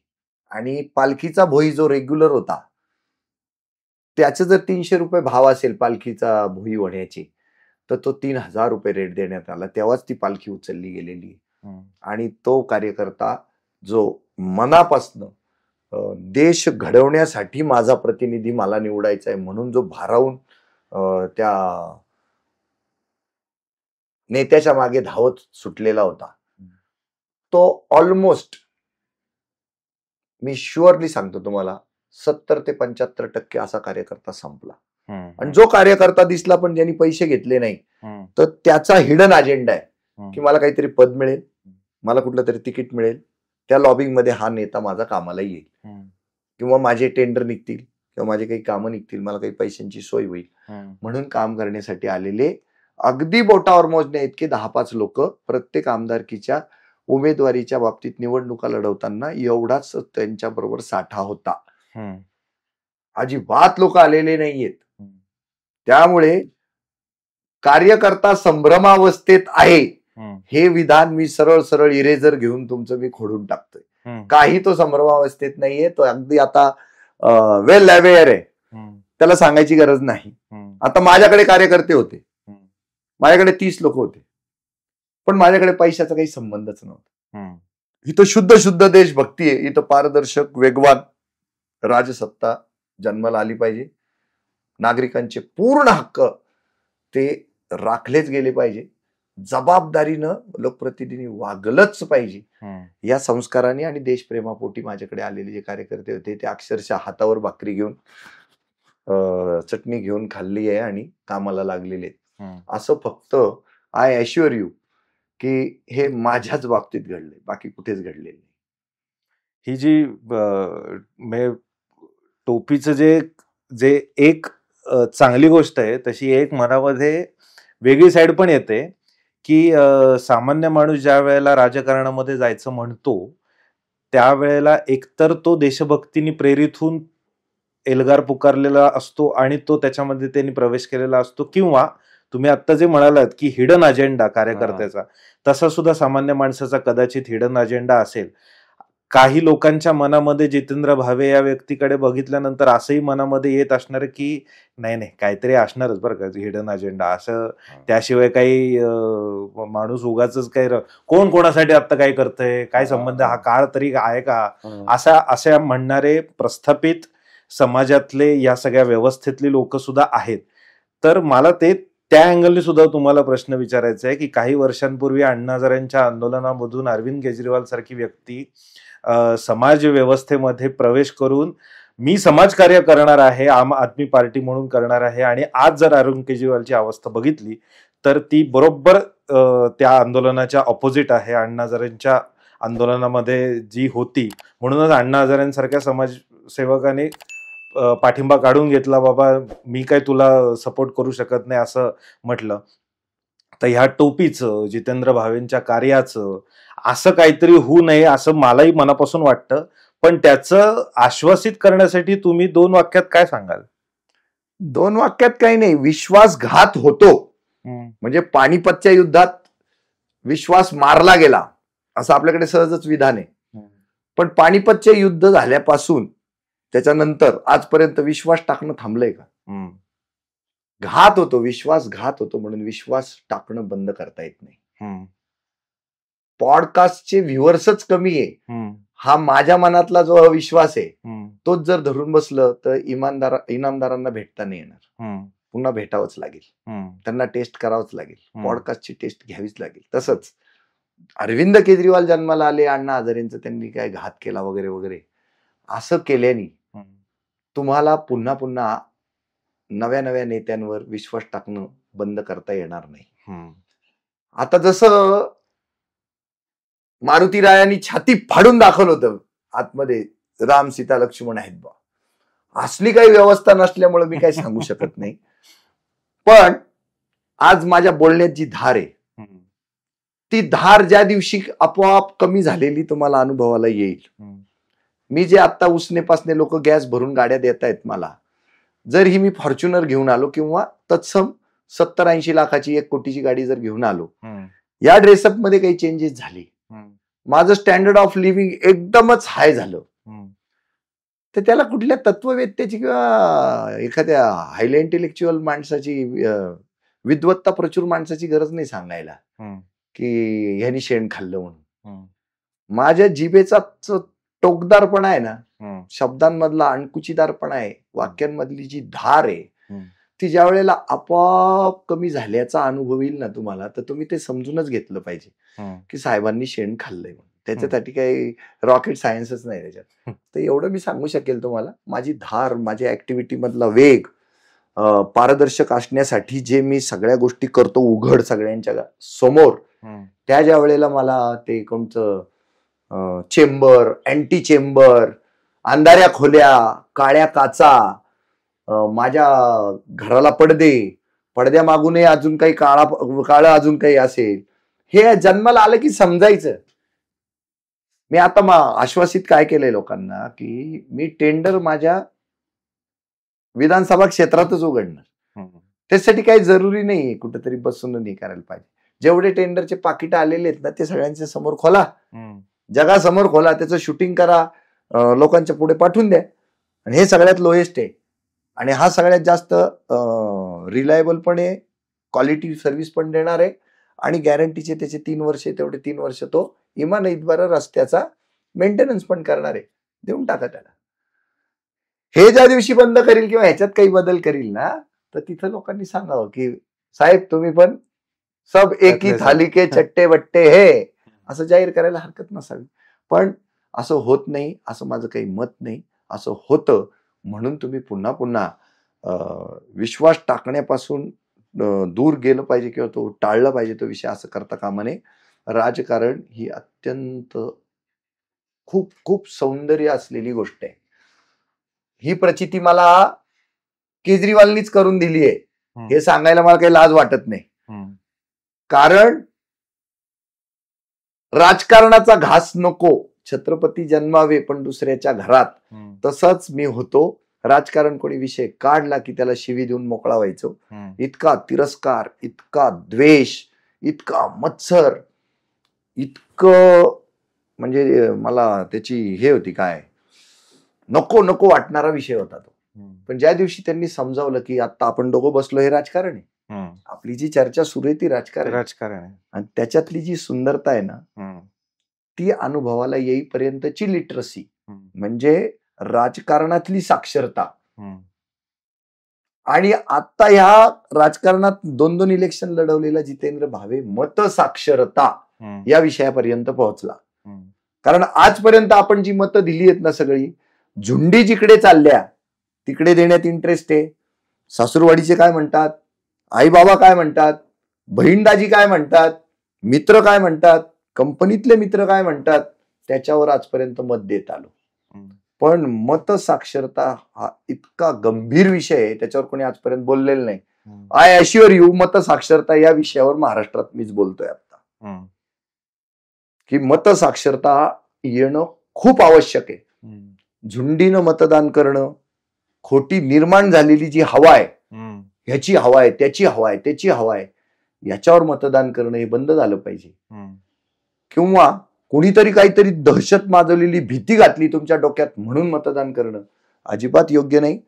आणि पालखीचा भोई जो रेग्युलर होता त्याचे जर 300 रुपये भाव असेल पालखीचा भोई ओढ्याचे, तर तो 3000 रुपये रेट देण्यात आला. तेव्हाच ती पालखी उचलली गेलेली. आणि तो कार्यकर्ता जो मनापासनं देश घडवण्यासाठी माझा प्रतिनिधी मला निवडायचा आहे म्हणून जो भारावून त्या नेत्याच्या मागे धावत सुटलेला होता, तो ऑलमोस्ट, मी शुअरली सांगतो तुम्हाला, 70 ते 75% असा कार्यकर्ता संपला. आणि जो कार्यकर्ता दिसला पण ज्यांनी पैसे घेतले नाही, तर त्याचा हिडन अजेंडा आहे की मला काहीतरी पद मिळेल, मला कुठलं तरी तिकीट मिळेल, त्या लॉबिंग मध्ये हा नेता माझा कामाला येईल, किंवा माझे टेंडर निघतील, किंवा माझे काही कामं निघतील, मला काही पैशांची सोय होईल म्हणून काम करण्यासाठी आलेले अगदी बोटावर मोजण्या इतके 10-5 लोक प्रत्येक आमदारकीच्या उमेदवारीच्या बाबतीत निवडणुका लढवताना एवढाच त्यांच्या बरोबर साठा होता. अजिबात लोक आलेले नाहीयेत. त्यामुळे कार्यकर्ता संभ्रमावस्थेत आहे हे विधान मी सरळ सरळ इरेजर घेऊन तुमचं मी खोडून टाकतोय. काही तो संभ्रमावस्थेत नाहीये, तो अगदी आता वेल अवेअर आहे, त्याला सांगायची गरज नाही. आता माझ्याकडे कार्यकर्ते होते, माझ्याकडे 30 लोक होते, पण माझ्याकडे पैशाचा काही संबंधच नव्हता. इथं शुद्ध देशभक्ती आहे, इथं पारदर्शक वेगवान राजसत्ता जन्माला आली पाहिजे, नागरिकांचे पूर्ण हक्क ते राखलेच गेले पाहिजे, जबाबदारीनं लोकप्रतिनिधी वागलंच पाहिजे. या संस्काराने आणि देशप्रेमापोटी माझ्याकडे आलेले जे कार्यकर्ते होते ते अक्षरशः हातावर भाकरी घेऊन चटणी घेऊन खाल्ली आहे आणि कामाला लागलेले. असं फक्त आय ॲश्युअर यू की हे माझ्याच बाबतीत घडले, बाकी कुठेच घडले नाही. ही जी टोपीचं जे जे एक चांगली गोष्ट आहे, तशी एक मनामध्ये वेगळी साईड पण येते की सामान्य माणूस ज्या वेळेला राजकारणामध्ये जायचं म्हणतो त्यावेळेला एकतर तो देशभक्तीने प्रेरित होऊन एल्गार पुकारलेला असतो आणि तो त्याच्यामध्ये त्यांनी प्रवेश केलेला असतो, किंवा तुम्ही आता जे म्हणालात की हिडन अजेंडा कार्यकर्त्याचा, तसा सुद्धा सामान्य माणसाचा कदाचित हिडन अजेंडा असेल. काही लोकांच्या मनामध्ये जितेंद्र भावे या व्यक्तीकडे बघितल्यानंतर असंही मनामध्ये येत असणार की नाही नाही काहीतरी असणारच बरं का हिडन अजेंडा, असं त्याशिवाय काही माणूस उगाच काही कोण कोणासाठी आता काय करतंय, काय संबंध, हा काळ तरी आहे का, अशा म्हणणारे प्रस्थापित समाजातले या सगळ्या व्यवस्थेतले लोक सुद्धा आहेत. तर मला ते त्या अँगलने सुद्धा तुम्हाला प्रश्न विचारायचा आहे की काही वर्षांपूर्वी अण्णा हजारेंच्या आंदोलनामधून अरविंद केजरीवाल सारखी व्यक्ती समाज व्यवस्थेमध्ये प्रवेश करून मी समाजकार्य करणार आहे, आम आदमी पार्टी म्हणून करणार आहे, आणि आज जर अरविंद केजरीवालची अवस्था बघितली तर ती बरोबर त्या आंदोलनाच्या ऑपोजिट आहे, अण्णा हजारेंच्या आंदोलनामध्ये जी होती. म्हणूनच अण्णा हजारेंसारख्या समाजसेवकाने पाठिंबा काढून घेतला, बाबा मी काय तुला सपोर्ट करू शकत नाही असं म्हटलं. तर ह्या टोपीचं, जितेंद्र भावेंच्या कार्याचं असं काहीतरी होऊ नये असं मलाही मनापासून वाटतं. पण त्याचं आश्वासित करण्यासाठी तुम्ही 2 वाक्यात काय सांगाल? 2 वाक्यात काही नाही, विश्वासघात होतो. म्हणजे पानिपतच्या युद्धात विश्वास मारला गेला असं आपल्याकडे सहजच विधान आहे. पण पानिपतचे युद्ध झाल्यापासून त्याच्यानंतर आजपर्यंत विश्वास टाकणं थांबलंय का? घात होतो, विश्वासघात होतो, म्हणून विश्वास टाकणं बंद करता येत नाही. पॉडकास्टचे व्ह्युअर्सच कमी आहे, हा माझ्या मनातला जो अविश्वास आहे तोच जर धरून बसलं तर इनामदारांना भेटता नाही येणार, पुन्हा भेटावंच लागेल, त्यांना टेस्ट करावंच लागेल, पॉडकास्टची टेस्ट घ्यावीच लागेल. तसंच अरविंद केजरीवाल जन्माला आले, अण्णा हजारेंचं त्यांनी काय घात केला वगैरे वगैरे, असं केल्याने तुम्हाला पुन्हा पुन्हा नव्या नव्या नेत्यांवर विश्वास टाकणं बंद करता येणार नाही. आता जसं मारुती रायांनी छाती फाडून दाखवलं होतं आतमध्ये राम सीता लक्ष्मण आहेत बा, असली काही व्यवस्था नसल्यामुळे मी काही सांगू शकत नाही. पण आज माझ्या बोलण्यात जी धार आहे ती धार ज्या दिवशी आपोआप कमी झालेली तुम्हाला अनुभवाला येईल. मी जे आता उसनेपासने लोक गॅस भरून गाड्या देत आहेत मला, जर ही मी फॉर्च्युनर घेऊन आलो किंवा तत्सम 70-80 लाखाची 1 कोटीची गाडी जर घेऊन आलो, या ड्रेसअप मध्ये काही चेंजेस झाले, माझं स्टँडर्ड ऑफ लिव्हिंग एकदमच हाय झालं, तर त्याला कुठल्या तत्ववेत्याची किंवा एखाद्या हायली इंटेलेक्च्युअल माणसाची, विद्वत्ता प्रचुर माणसाची गरज नाही सांगायला की ह्यानी शेण खाल्लं म्हणून. माझ्या जिभेचा टोकदारपणा आहे ना, शब्दांमधला अणकुचीदारपणा आहे, वाक्यांमधली जी धार आहे ती ज्या वेळेला आपोआप कमी झाल्याचा अनुभव येईल ना तुम्हाला, तर तुम्ही ते समजूनच घेतलं पाहिजे की साहेबांनी शेण खाल्लंय म्हणून. त्याच्यासाठी काही रॉकेट सायन्सच नाही त्याच्यात. तर एवढं मी सांगू शकेल तुम्हाला, माझी धार, माझ्या ऍक्टिव्हिटी मधला वेग पारदर्शक असण्यासाठी जे मी सगळ्या गोष्टी करतो उघड सगळ्यांच्या समोर, त्या ज्या वेळेला मला ते कोणतं चेंबर, अँटी चेंबर, अंधाऱ्या खोल्या, काळ्या काचा, माझ्या घराला पडदे, पडद्या मागूनही अजून काही काळं अजून काही असेल, हे जन्माला आलं की समजायचं. मी आता आश्वासित काय केलंय लोकांना की मी टेंडर माझ्या विधानसभा क्षेत्रातच उघडणार. त्यासाठी काही जरुरी नाही कुठेतरी बसून नाही करायला पाहिजे. जेवढे टेंडरचे पाकिट आलेले आहेत ना ते सगळ्यांच्या समोर खोला, जगासमोर खोला, त्याचं शूटिंग करा, लोकांच्या पुढे पाठवून द्या. आणि हे सगळ्यात लोएस्ट आहे आणि हा सगळ्यात जास्त रिलायबल पण आहे, क्वालिटी सर्व्हिस पण देणार आहे आणि गॅरंटीचे त्याचे 3 वर्ष, तेवढे 3 वर्ष तो इमानतदार रस्त्याचा मेंटेनन्स पण करणार आहे. देऊन टाका त्याला. हे ज्या दिवशी बंद करील किंवा ह्याच्यात काही बदल करील ना, तर तिथं लोकांनी सांगावं की साहेब तुम्ही पण सब एक ही थाली के चट्टे बट्टे हे, असं जाहीर करायला हरकत नसावी. पण असं होत नाही, असं माझं काही मत नाही. असं होतं म्हणून तुम्ही पुन्हा पुन्हा विश्वास टाकण्यापासून दूर गेलं पाहिजे किंवा तो टाळला पाहिजे तो विषय, असं करता कामा नये. राजकारण ही अत्यंत खूप खूप सौंदर्य असलेली गोष्ट आहे. ही प्रचिती मला केजरीवालनीच करून दिली आहे हे सांगायला मला काही लाज वाटत नाही. कारण राजकारणाचा घास नको, छत्रपती जन्मावे पण दुसऱ्याच्या घरात, तसंच मी होतो. राजकारण कोणी विषय काढला की त्याला शिवी देऊन मोकळा व्हायचो. इतका तिरस्कार, इतका द्वेष, इतका मत्सर, इतकं म्हणजे मला त्याची हे होती काय नको नको वाटणारा विषय होता तो. पण ज्या दिवशी त्यांनी समजावलं की आता आपण दोघं बसलो हे राजकारण आहे, आपली जी चर्चा सुरू आहे ती राजकारण आहे, आणि त्याच्यातली जी सुंदरता आहे ना ती अनुभवाला येईपर्यंतची लिटरसी म्हणजे राजकारणातली साक्षरता. आणि आता ह्या राजकारणात 2 इलेक्शन लढवलेला जितेंद्र भावे मत साक्षरता या विषयापर्यंत पोहोचला. कारण आजपर्यंत आपण जी मतं दिली आहेत ना सगळी झुंडी जिकडे चालल्या तिकडे देण्यात इंटरेस्ट आहे. सासूरवाडीचे काय म्हणतात, आई बाबा काय म्हणतात, बहीण दाजी काय म्हणतात, मित्र काय म्हणतात, कंपनीतले मित्र काय म्हणतात, त्याच्यावर आजपर्यंत मत देत आलो. पण मत साक्षरता हा इतका गंभीर विषय आहे त्याच्यावर कोणी आजपर्यंत बोललेलं नाही. आय अश्युअर यू मत साक्षरता या विषयावर महाराष्ट्रात मीच बोलतोय आता की मत साक्षरता येणं खूप आवश्यक आहे. झुंडीनं मतदान करणं, खोटी निर्माण झालेली जी हवा आहे, ह्याची हवा आहे, त्याची हवा आहे, त्याची हवा आहे, याच्यावर मतदान करणं हे बंद झालं पाहिजे. किंवा कुणीतरी काहीतरी दहशत माजवलेली भीती घातली तुमच्या डोक्यात म्हणून मतदान करणं अजिबात योग्य नाही.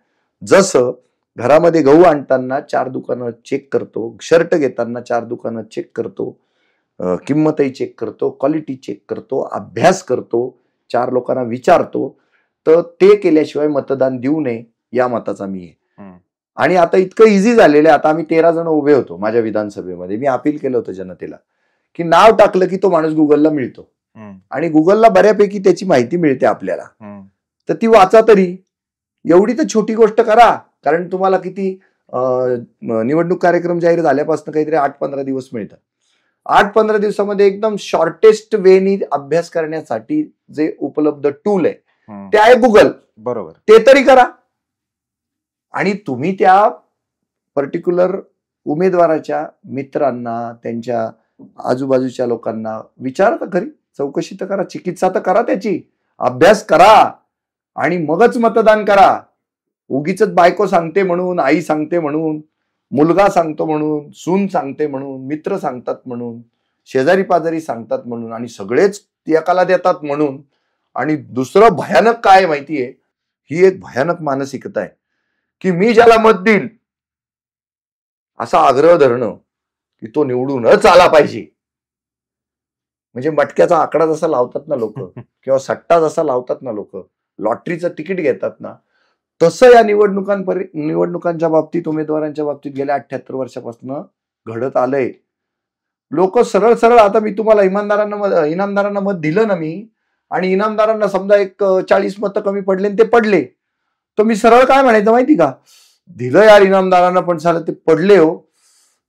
जसं घरामध्ये गहू आणताना 4 दुकानं चेक करतो, शर्ट घेताना 4 दुकानं चेक करतो, किंमतही चेक करतो, क्वालिटी चेक करतो, अभ्यास करतो, 4 लोकांना विचारतो, तर ते केल्याशिवाय मतदान देऊ नये या मताचा मी आहे. आणि आता इतकं इझी झालेलं आहे, आता आम्ही 13 जण उभे होतो माझ्या विधानसभेमध्ये. मी अपील केलं होतं जनतेला की नाव टाकलं की तो माणूस गुगलला मिळतो आणि गुगलला बऱ्यापैकी त्याची माहिती मिळते आपल्याला, तर ती वाचा तरी. एवढी तर छोटी गोष्ट करा. कारण तुम्हाला किती निवडणूक कार्यक्रम जाहीर झाल्यापासून काहीतरी 8-15 दिवस मिळतात. 8-15 दिवसामध्ये एकदम शॉर्टेस्ट वेनी अभ्यास करण्यासाठी जे उपलब्ध टूल आहे ते आहे गुगल. बरोबर, ते तरी करा. आणि तुम्ही त्या पर्टिक्युलर उमेदवाराच्या मित्रांना, त्यांच्या आजूबाजूच्या लोकांना विचारा तर खरी, चौकशी तर करा, चिकित्सा तर करा, त्याची अभ्यास करा आणि मगच मतदान करा. उगीच बायको सांगते म्हणून, आई सांगते म्हणून, मुलगा सांगतो म्हणून, सून सांगते म्हणून, मित्र सांगतात म्हणून, शेजारी पाजारी सांगतात म्हणून आणि सगळेच एकाला देतात म्हणून. आणि दुसरं भयानक काय माहितीये, ही एक भयानक मानसिकता आहे की मी ज्याला मत देईल असा आग्रह धरणं की तो निवडूनच आला पाहिजे. म्हणजे मटक्याचा आकडा जसा लावतात ना लोक किंवा सट्टा जसा लावतात ना लोक, लॉटरीचं तिकीट घेतात ना, तसं या निवडणुकांच्या बाबतीत, उमेदवारांच्या बाबतीत गेल्या 78 वर्षापासून घडत आलंय. लोक सरळ सरळ, आता मी तुम्हाला इनामदारांना मत दिलं ना मी, आणि इनामदारांना समजा एक 40 मतं कमी पडले आणि ते पडले, तर मी सरळ काय म्हणायचं माहिती का, दिलं यार इनामदारांना पण साला ते पडले हो,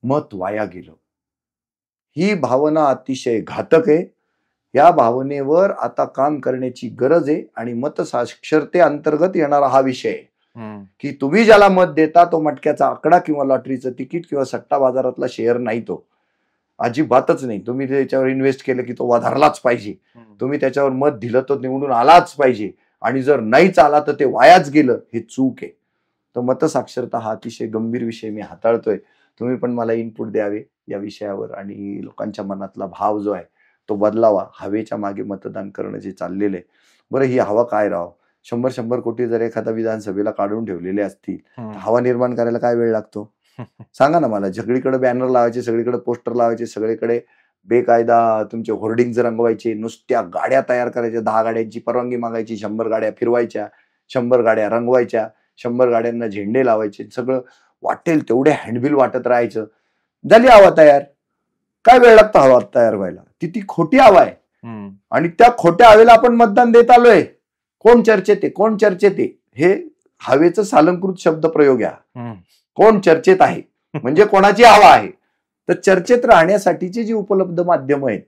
मत वाया गेलं. ही भावना अतिशय घातक आहे. या भावनेवर आता काम करण्याची गरज आहे. आणि मत साक्षरते अंतर्गत येणारा हा विषय आहे की तुम्ही ज्याला मत देता तो मटक्याचा आकडा किंवा लॉटरीचं तिकीट किंवा सट्टा बाजारातला शेअर नाही, तो अजिबातच नाही. तुम्ही त्याच्यावर इन्व्हेस्ट केलं की तो वधारलाच पाहिजे, तुम्ही त्याच्यावर मत दिलं तर निवडून आलाच पाहिजे, आणि जर नाहीच आला तर ते वायाच गेलं, हे चूक आहे. तर मतसाक्षरता हा अतिशय गंभीर विषय मी हाताळतोय. तुम्ही पण मला इनपुट द्यावे या विषयावर आणि लोकांच्या मनातला भाव जो आहे तो बदलावा. हवेच्या मागे मतदान करणं जे चाललेलं आहे, बरं ही हवा काय राव, 100 कोटी जर एखाद्या विधानसभेला काढून ठेवलेले असतील, हवा निर्माण करायला काय वेळ लागतो सांगा ना मला. सगळीकडे बॅनर लावायचे, सगळीकडे पोस्टर लावायचे, सगळीकडे बेकायदा तुमचे होर्डिंग्ज रंगवायचे, नुसत्या गाड्या तयार करायच्या, 10 गाड्यांची परवानगी मागायची, 100 गाड्या फिरवायच्या, 100 गाड्या रंगवायच्या, 100 गाड्यांना झेंडे लावायचे, सगळं वाटेल तेवढे हँडबिल वाटत राहायचं. झाली हवा तयार. काय वेळ लागतो हवा तयार व्हायला? ती खोटी हवा आहे. आणि त्या खोट्या हवेला आपण मतदान देत आलोय. कोण चर्चेत आहे, कोण चर्चेत आहे, हे हवेचं सालंकृत शब्द प्रयोग आहे. कोण चर्चेत आहे म्हणजे कोणाची हवा आहे. तर चर्चेत राहण्यासाठीची जी उपलब्ध माध्यम आहेत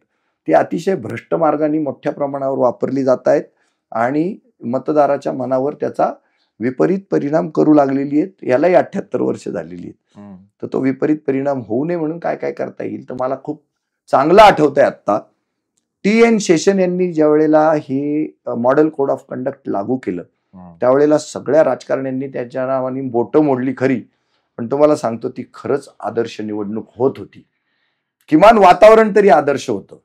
ती अतिशय भ्रष्ट मार्गाने मोठ्या प्रमाणावर वापरली जात आहेत आणि मतदाराच्या मनावर त्याचा विपरीत परिणाम करू लागलेली आहेत. यालाही 78 वर्ष झालेली आहेत. तर तो विपरीत परिणाम होऊ नये म्हणून काय काय करता येईल. तर मला खूप चांगलं आठवतंय आता TN शेषन यांनी ज्या वेळेला हे मॉडेल कोड ऑफ कंडक्ट लागू केलं त्यावेळेला सगळ्या राजकारण्यांनी त्याच्या नावाने बोटं मोडली खरी, पण तुम्हाला सांगतो ती खरंच आदर्श निवडणूक होत होती. किमान वातावरण तरी आदर्श होतं.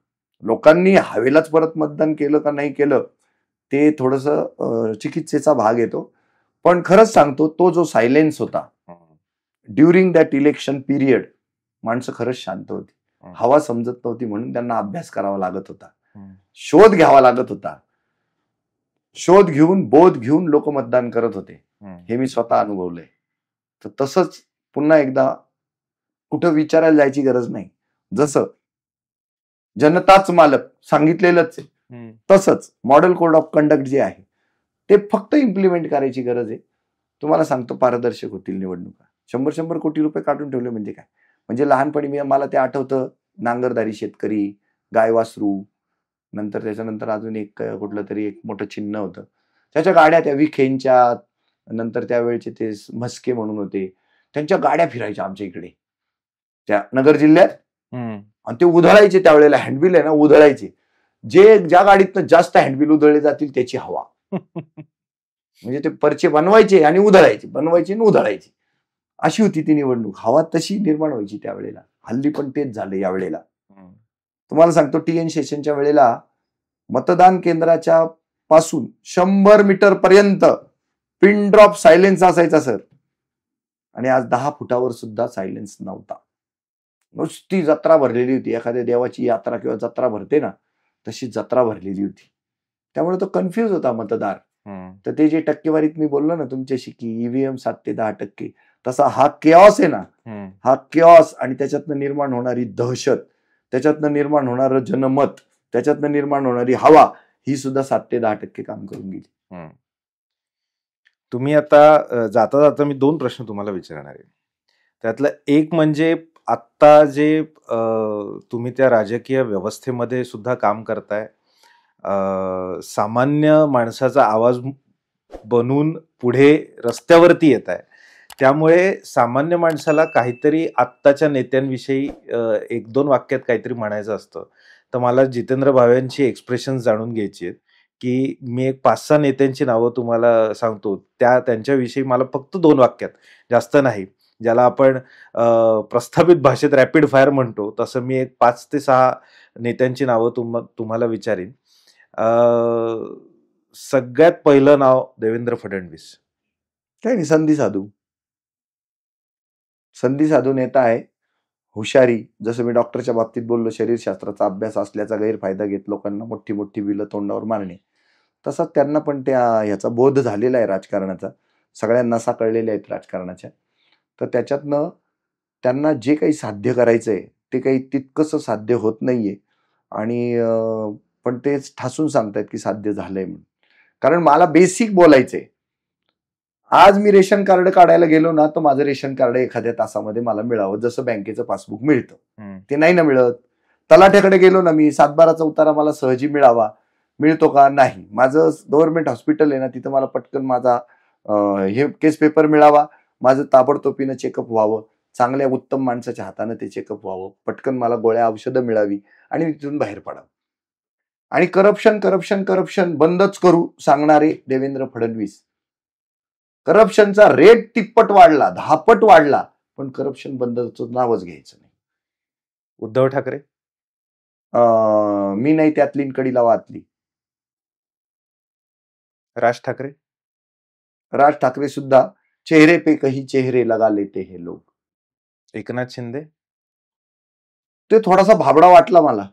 लोकांनी हवेलाच परत मतदान केलं का नाही केलं ते थोडंसं चिकित्सेचा भाग येतो. पण खरंच सांगतो तो जो सायलेन्स होता ड्युरिंग दॅट इलेक्शन पिरियड, माणसं खरंच शांत होती. हवा समजत नव्हती म्हणून त्यांना अभ्यास करावा लागत होता, शोध घ्यावा लागत होता. शोध घेऊन बोध घेऊन लोक मतदान करत होते. हे मी स्वतः अनुभवलंय. तर तसंच पुन्हा एकदा कुठं विचारायला जायची गरज नाही. जसं जनताच मालक सांगितलेलंच आहे तसंच मॉडेल कोड ऑफ कंडक्ट जे आहे ते फक्त इम्प्लिमेंट करायची गरज आहे. तुम्हाला सांगतो पारदर्शक होतील निवडणुका. 100 कोटी रुपये काढून ठेवले म्हणजे काय, म्हणजे लहानपणी मला ते आठवतं, नांगरदारी शेतकरी, गाय वासरू, नंतर त्याच्यानंतर अजून एक कुठलं तरी एक मोठं चिन्ह होतं, त्याच्या गाड्या त्या विखेंच्या, नंतर त्यावेळेचे ते म्हस्के म्हणून होते, त्यांच्या गाड्या फिरायच्या आमच्या इकडे त्या नगर जिल्ह्यात आणि ते उधळायचे. त्यावेळेला हँडबिल आहे ना उधळायचे. ज्या गाडीतनं जास्त हँडबिल उधळले जातील त्याची हवा. म्हणजे ते पर्चे बनवायचे आणि उधळायचे, बनवायचे आणि उधळायचे, अशी होती ती निवडणूक. हवा तशी निर्माण व्हायची त्यावेळेला. हल्ली पण तेच झालं यावेळेला. तुम्हाला सांगतो TN शेषनच्या वेळेला मतदान केंद्राच्या पासून 100 मीटर पर्यंत पिन ड्रॉप सायलेन्स असायचा सर, आणि आज 10 फुटावर सुद्धा सायलेन्स नव्हता. नुसती जत्रा भरलेली होती. एखाद्या देवाची यात्रा किंवा जत्रा भरते ना तशी जत्रा भरलेली होती. त्यामुळे तो कन्फ्युज होता मतदार. तर ते जे टक्केवारीत मी बोललो ना तुमच्याशी की EVM 7 ते 10%, तसा हा केऑस आहे ना, हा केऑस आणि त्याच्यातनं निर्माण होणारी दहशत, त्याच्यातनं निर्माण होणारं जनमत, त्याच्यातनं निर्माण होणारी हवा, ही सुद्धा 7 ते 10% काम करून गेली. तुम्ही आता जाता जाता मी 2 प्रश्न तुम्हाला विचारणार आहे. त्यातलं एक म्हणजे आत्ता जे तुम्ही त्या राजकीय व्यवस्थेमध्ये सुद्धा काम करताय, सामान्य माणसाचा आवाज बनून पुढे रस्त्यावरती येत आहे, त्यामुळे सामान्य माणसाला काहीतरी आत्ताच्या नेत्यांविषयी 1-2 वाक्यात काहीतरी म्हणायचं असतं. तर मला जितेंद्र भावेंची एक्सप्रेशन जाणून घ्यायची आहेत की मी एक 5-6 नेत्यांची नावं तुम्हाला सांगतो, त्यांच्याविषयी मला फक्त 2 वाक्यात, जास्त नाही, ज्याला आपण प्रस्थापित भाषेत रॅपिड फायर म्हणतो तसं मी एक 5 ते 6 नेत्यांची नावं तुम्हाला विचारीन. सगळ्यात पहिलं नाव देवेंद्र फडणवीस. काय नाही, संधी साधू नेता आहे. हुशारी, जसं मी डॉक्टरच्या बाबतीत बोललो, शरीरशास्त्राचा अभ्यास असल्याचा गैरफायदा घेत लोकांना मोठी मोठी बिलं तोंडावर मारणे, तसाच त्यांना पण ह्याचा बोध झालेला आहे राजकारणाचा. सगळ्यांना साकळलेल्या आहेत राजकारणाच्या. तर त्याच्यातनं त्यांना जे काही साध्य करायचंय ते काही तितकंसं साध्य होत नाहीये, आणि पण तेच ठासून सांगतायत की साध्य झालंय म्हणून. कारण मला बेसिक बोलायचंय. आज मी रेशन कार्ड काढायला गेलो ना तर माझं रेशन कार्ड एखाद्या तासामध्ये मला मिळावं, जसं बँकेचं पासबुक मिळतं. ते नाही ना मिळत. तलाठ्याकडे गेलो ना मी, 7/12चा उतारा मला सहजी मिळावा, मिळतो का? नाही. माझं गव्हर्नमेंट हॉस्पिटल आहे ना, तिथं मला पटकन माझा हे केस पेपर मिळावा, माझं ताबडतोबीनं चेकअप व्हावं, चांगल्या उत्तम माणसाच्या हाताने ते चेकअप व्हावं, पटकन मला गोळ्या औषधं मिळावी आणि तिथून बाहेर पडावं. आणि करप्शन करप्शन करप्शन बंदच करू सांगणारे देवेंद्र फडणवीस. करप्शनचा रेट तिप्पट वाढला, 10 पट वाढला, पण करप्शन बंदचं नावच घ्यायचं नाही. उद्धव ठाकरे, मी नाही त्यातली कडी लावा आतली. राज ठाकरे, राज ठाकरे सुद्धा चेहरे पे कहीं चेहरे लगा लेते हैं लोग. एकनाथ शिंदे, ते थोडासा भाबडा वाटला मला,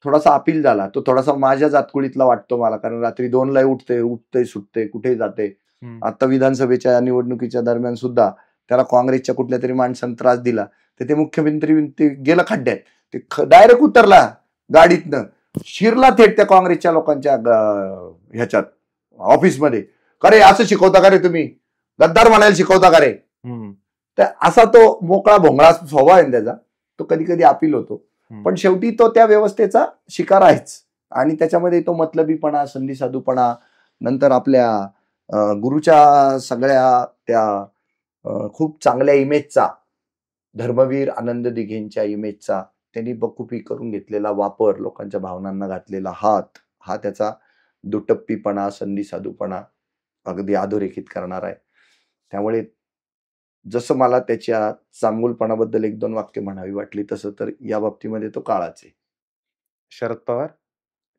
थोडासा अपील झाला. तो थोडासा माझ्या जातकुळीतला वाटतो मला, कारण रात्री 2ला उठते सुटते, कुठे जाते. आता विधानसभेच्या निवडणुकीच्या दरम्यान सुद्धा त्याला काँग्रेसच्या कुठल्या तरी माणसाने त्रास दिला, तर ते मुख्यमंत्री गेला खड्ड्यात, ते डायरेक्ट उतरला गाडीतनं, शिरला थेट त्या काँग्रेसच्या लोकांच्या ह्याच्यात ऑफिसमध्ये. अरे असं शिकवता का रे तुम्ही, गद्दार म्हणायला शिकवता का रे? तर असा तो मोकळा भोंगळा स्वभाव आहे त्याचा. तो कधी कधी अपील होतो. पण शेवटी तो त्या व्यवस्थेचा शिकार आहेच. आणि त्याच्यामध्ये तो मतलबीपणा, संधी साधूपणा, नंतर आपल्या गुरुच्या सगळ्या त्या खूप चांगल्या इमेजचा, धर्मवीर आनंद दिघेंच्या इमेजचा त्यांनी बखुबी करून घेतलेला वापर, लोकांच्या भावनांना घातलेला हात, हा त्याचा दुटप्पीपणा, संधी साधूपणा अगदी अधोरेखित करणार आहे. त्यामुळे जसं मला त्याच्या चांगुलपणाबद्दल 1-2 वाक्य म्हणावी वाटली, तसं तर या बाबतीमध्ये तो काळाच आहे.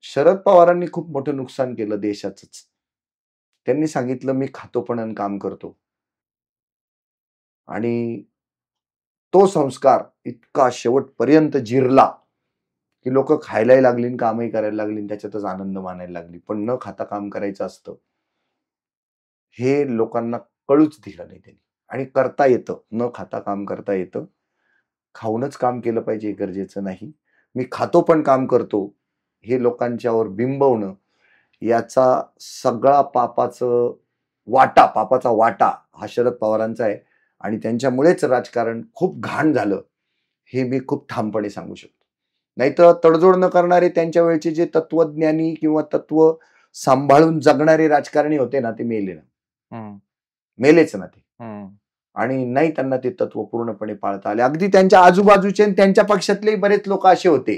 शरद पवारांनी खूप मोठं नुकसान केलं देशाचंच. त्यांनी सांगितलं मी खातो पण आणि काम करतो, आणि तो संस्कार इतका शेवटपर्यंत जिरला की लोक खायलाही लागली, कामही करायला लागली, त्याच्यातच आनंद मानायला लागली. पण न खाता काम करायचं असतं हे लोकांना कळूच दिलं नाही त्यांनी. आणि करता येतं, न खाता काम करता येतं. खाऊनच काम केलं पाहिजे गरजेचं नाही. मी खातो पण काम करतो हे लोकांच्यावर बिंबवणं, याचा सगळा पापाचा वाटा हा शरद पवारांचा आहे. आणि त्यांच्यामुळेच राजकारण खूप घाण झालं हे मी खूप ठामपणे सांगू शकतो. नाही तर तडजोड न करणारे त्यांच्या वेळचे जे तत्वज्ञानी किंवा तत्व सांभाळून जगणारे राजकारणी होते ना, ते मेलेच ना ते. आणि नाही त्यांना ते तत्व पूर्णपणे पाळता आले. अगदी त्यांच्या आजूबाजूचे आणि त्यांच्या पक्षातले बरेच लोक असे होते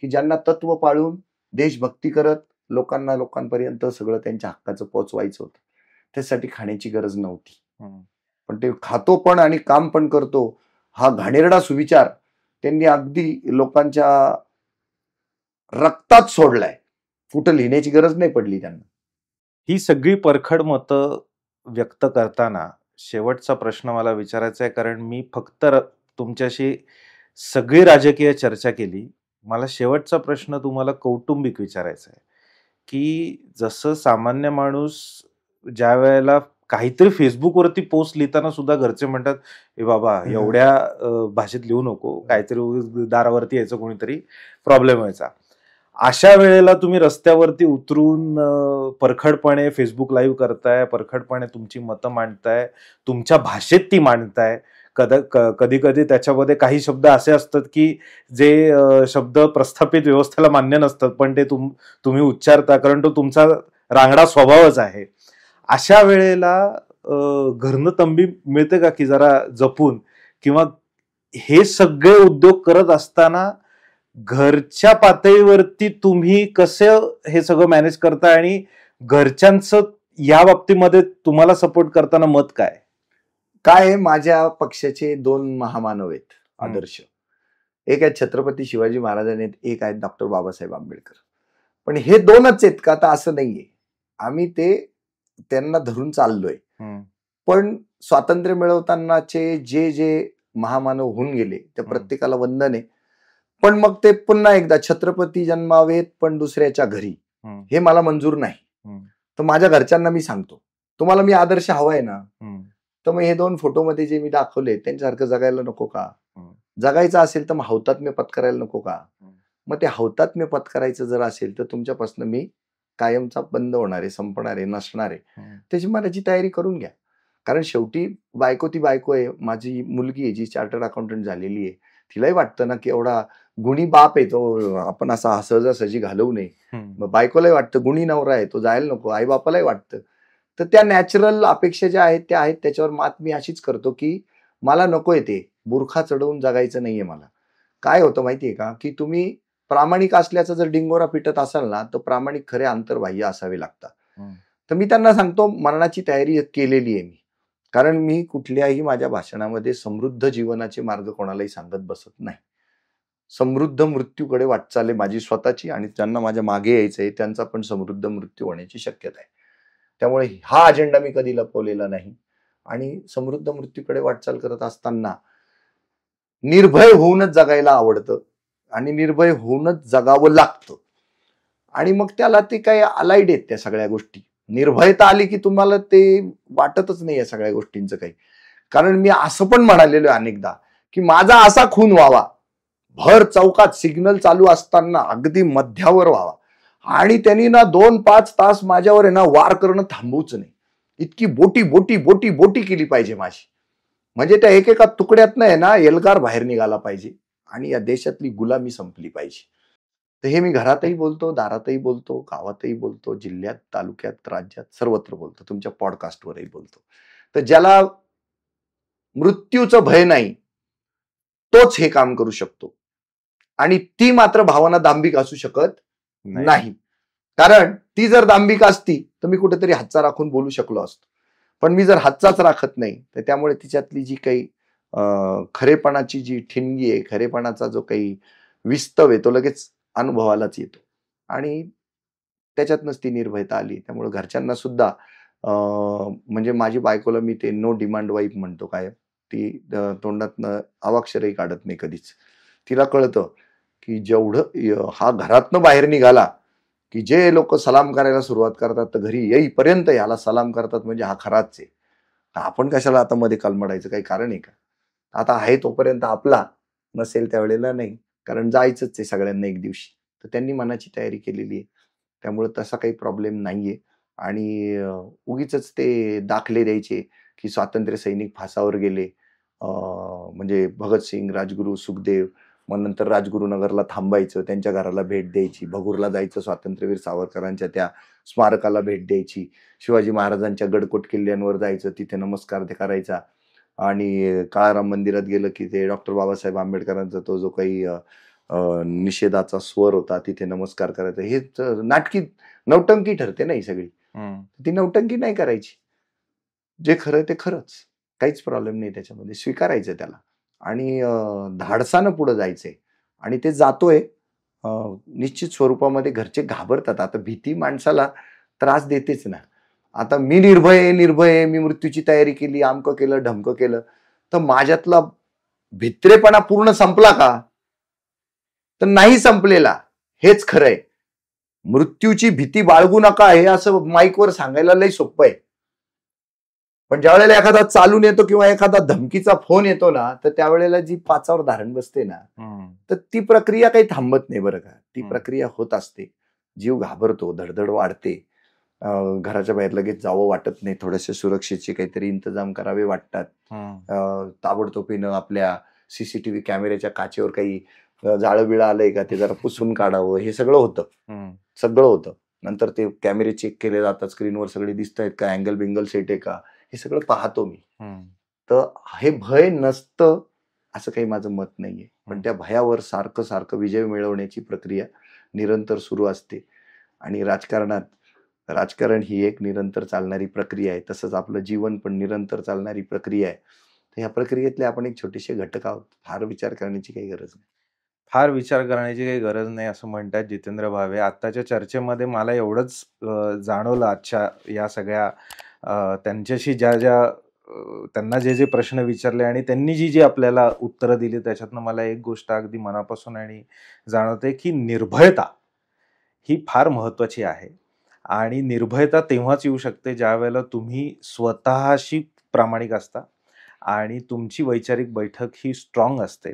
की ज्यांना तत्व पाळून देशभक्ती करत लोकांपर्यंत सगळं त्यांच्या हक्काचं पोचवायचं होतं. त्यासाठी खाण्याची गरज नव्हती. पण ते खातो पण आणि काम पण करतो हा घाणेरडा सुविचार त्यांनी अगदी लोकांच्या रक्तात सोडलाय. कुठं लिहिण्याची गरज नाही पडली त्यांना. ही सगळी परखड मतं व्यक्त करताना शेवटचा प्रश्न मला विचारायचा आहे, कारण मी फक्त तुमच्याशी सगळी राजकीय चर्चा केली. मला शेवटचा प्रश्न तुम्हाला कौटुंबिक विचारायचा आहे की जसं सामान्य माणूस ज्या वेळेला काहीतरी फेसबुकवरती पोस्ट लिहिताना सुद्धा घरचे म्हणतात ए बाबा एवढ्या भाषेत लिहू नको, काहीतरी दारावरती यायचं कोणीतरी, प्रॉब्लेम व्हायचा. अशा वेळेला तुम्ही रस्त्यावरती उतरून परखडपणे फेसबुक लाईव्ह करताय, परखडपणे तुमची मतं मांडताय, तुमच्या भाषेत ती मांडताय. कधी कधी त्याच्यामध्ये काही शब्द असे असतात की जे शब्द प्रस्थापित व्यवस्थेला मान्य नसतात, पण ते तुम्ही उच्चारता, कारण तो तुमचा रांगडा स्वभावच आहे. अशा वेळेला घरनं तंबी मिळते का की जरा जपून, किंवा हे सगळे उद्योग करत असताना घरच्या पातळीवरती तुम्ही कसं हे सगळं मॅनेज करता, आणि घरच्यांचं या बाबतीमध्ये तुम्हाला सपोर्ट करताना मत काय? माझ्या पक्षाचे 2 महामानव आहेत आदर्श. एक आहेत छत्रपती शिवाजी महाराजांनी, एक आहेत डॉक्टर बाबासाहेब आंबेडकर. पण हे 2च आहेत का, तर असं नाहीये. आम्ही त्यांना धरून चाललोय. पण स्वातंत्र्य मिळवतानाचे जे महामानव होऊन गेले त्या प्रत्येकाला वंदन आहे. पण मग ते पुन्हा एकदा छत्रपती जन्मावेत पण दुसऱ्याच्या घरी, हे मला मंजूर नाही. तर माझ्या घरच्यांना मी सांगतो, तुम्हाला मी आदर्श हवाय ना, तर मग हे 2 फोटोमध्ये जे मी दाखवले त्यांच्यासारखं जगायला नको का? जगायचं असेल तर मग हौतात्म्य पत्करायला नको का? मग ते हौतात्म्य पत्करायचं जर असेल तर तुमच्यापासून मी कायमचा बंद होणार आहे, संपणार आहे, नसणार आहे. त्याची मनाची तयारी करून घ्या. कारण शेवटी बायको ती बायको आहे. माझी मुलगी आहे जी चार्टर्ड अकाउंटंट झालेली आहे, तिलाही वाटतं ना की एवढा गुणी बाप आहे तो आपण असा सहजासहजी घालवू नये. मग बायकोलाही वाटतं गुणी नवरा आहे तो जायला नको, आई बापालाही वाटतं. तर त्या नॅचरल अपेक्षा ज्या आहेत त्या आहेत, त्याच्यावर मात मी अशीच करतो की मला नकोय ते बुरखा चढवून जगायचं नाहीये मला. काय होतं माहितीये का, की तुम्ही प्रामाणिक असल्याचा जर डिंगोरा पिटत असाल ना, तर प्रामाणिक खरे अंतर्बाह्य असावे लागतात. तर मी त्यांना सांगतो मरणाची तयारी केलेली आहे मी. कारण मी कुठल्याही माझ्या भाषणामध्ये समृद्ध जीवनाचे मार्ग कोणालाही सांगत बसत नाही. समृद्ध मृत्यूकडे वाटचाल आहे माझी स्वतःची, आणि ज्यांना माझ्या मागे यायचंय त्यांचा पण समृद्ध मृत्यू होण्याची शक्यता आहे. त्यामुळे हा अजेंडा मी कधी लपवलेला नाही. आणि समृद्ध मृत्यूकडे वाटचाल करत असताना निर्भय होऊनच जगायला आवडतं आणि निर्भय होऊनच जगावं लागतं. आणि मग त्याला ते काही अलाइड आहेत त्या सगळ्या गोष्टी. निर्भयता आली की तुम्हाला ते वाटतच नाही या सगळ्या गोष्टींचं काही. कारण मी असं पण म्हणालेलो आहे अनेकदा की माझा असा खून व्हावा, भर चौकात सिग्नल चालू असताना अगदी मध्यावर व्हावा, आणि त्यांनी ना 2-5 तास माझ्यावर आहे ना वार करणं थांबवूच नाही. इतकी बोटी बोटी बोटी बोटी केली पाहिजे माझी, म्हणजे त्या एकेका तुकड्यात नाही ना एल्गार बाहेर निघाला पाहिजे. आणि या देशातली गुलामी संपली पाहिजे. तर हे मी घरातही बोलतो, दारातही बोलतो, गावातही बोलतो, जिल्ह्यात, तालुक्यात, राज्यात सर्वत्र बोलतो, तुमच्या पॉडकास्टवरही बोलतो. तर ज्याला मृत्यूचं भय नाही तोच हे काम करू शकतो. आणि ती मात्र भावना दांभिक असू शकत नाही. कारण ती जर दांभिक असती तर मी कुठेतरी हातचा राखून बोलू शकलो असतो. पण मी जर हातचाच राखत नाही तर त्यामुळे तिच्यातली जी काही खरेपणाची जी ठिणगी आहे, खरेपणाचा जो काही विस्तव आहे तो लगेच अनुभवालाच येतो. आणि त्याच्यातनंच ती निर्भयता आली. त्यामुळे घरच्यांना सुद्धा म्हणजे माझी बायकोला मी ते नो डिमांड वाईफ म्हणतो. काय ती तोंडातनं अवाक्षरही काढत नाही कधीच. तिला कळतं की जेवढं हा घरातनं बाहेर निघाला की जे लोक सलाम करायला सुरुवात करतात तर घरी येईपर्यंत याला सलाम करतात म्हणजे हा खराच आहे. आपण कशाला आता मध्ये कलमडायचं, काही कारण आहे का? आता आहे तोपर्यंत आपला, नसेल त्यावेळेला नाही. कारण जायचंच आहे सगळ्यांना एक दिवशी. तर त्यांनी मनाची तयारी केलेली आहे. त्यामुळे तसा काही प्रॉब्लेम नाहीये. आणि उगीच ते दाखले द्यायचे की स्वातंत्र्य सैनिक फासावर गेले, म्हणजे भगतसिंग, राजगुरू, सुखदेव, मग नंतर राजगुरुनगरला थांबायचं, त्यांच्या घराला भेट द्यायची, भगूरला जायचं, स्वातंत्र्यवीर सावरकरांच्या त्या स्मारकाला भेट द्यायची, शिवाजी महाराजांच्या गडकोट किल्ल्यांवर जायचं, तिथे नमस्कार करायचा, आणि काळाराम मंदिरात गेलं की ते डॉक्टर बाबासाहेब आंबेडकरांचा तो जो काही निषेधाचा स्वर होता तिथे नमस्कार करायचा. हे नाटकी नौटंकी ठरते ना ही सगळी. ती नौटंकी नाही करायची. जे खरं ते खरंच, काहीच प्रॉब्लेम नाही त्याच्यामध्ये, स्वीकारायचं त्याला आणि धाडसानं पुढे जायचंय. आणि ते जातोय निश्चित स्वरूपामध्ये. घरचे घाबरतात. आता भीती माणसाला त्रास देतेच ना. आता मी निर्भय मी मृत्यूची तयारी केली, आमकं केलं, ढमकं केलं, तर माझ्यातला भित्रेपणा पूर्ण संपला का? तर नाही संपलेला. हेच खरंय. मृत्यूची भीती बाळगू नका हे असं माईकवर सांगायला लय सोपं आहे. पण ज्या वेळेला एखादा चालून येतो किंवा एखादा धमकीचा फोन येतो ना, तर त्यावेळेला जी पाचावर धारण बसते ना, तर ती प्रक्रिया काही थांबत नाही बरं का. ती प्रक्रिया होत असते. जीव घाबरतो, धडधड वाढते, घराच्या बाहेर लगेच जावं वाटत नाही, थोडेसे सुरक्षेचे काहीतरी इंतजाम करावे वाटतात, ताबडतोबीनं आपल्या सीसीटीव्ही कॅमेऱ्याच्या काचेवर काही जाळं बिळं आलंय का ते जरा पुसून काढावं, हे सगळं होतं. नंतर ते कॅमेरे चेक केले जातात, स्क्रीनवर सगळे दिसत आहेत का, अँगल बिंगल सेट आहे का, हे सगळं पाहतो मी. तर हे भय नसतं असं काही माझं मत नाहीये. पण त्या भयावर सारखं सारखं विजय मिळवण्याची प्रक्रिया निरंतर सुरू असते. आणि राजकारण ही एक निरंतर चालणारी प्रक्रिया आहे. तसंच आपलं जीवन पण निरंतर चालणारी प्रक्रिया आहे. तर ह्या प्रक्रियेतले आपण एक छोटेसे घटक आहोत. फार विचार करण्याची काही गरज नाही. असं म्हणतात जितेंद्र भावे. आताच्या चर्चेमध्ये मला एवढंच जाणवलं आजच्या या सगळ्या त्यांच्याशी त्यांना जे प्रश्न विचारले आणि त्यांनी जी आपल्याला उत्तरं दिली त्याच्यातनं मला एक गोष्ट अगदी मनापासून आणि जाणवते की निर्भयता ही फार महत्वाची आहे. आणि निर्भयता तेव्हाच येऊ शकते ज्या वेळेला तुम्ही स्वतःशी प्रामाणिक असता आणि तुमची वैचारिक बैठक ही स्ट्रॉंग असते.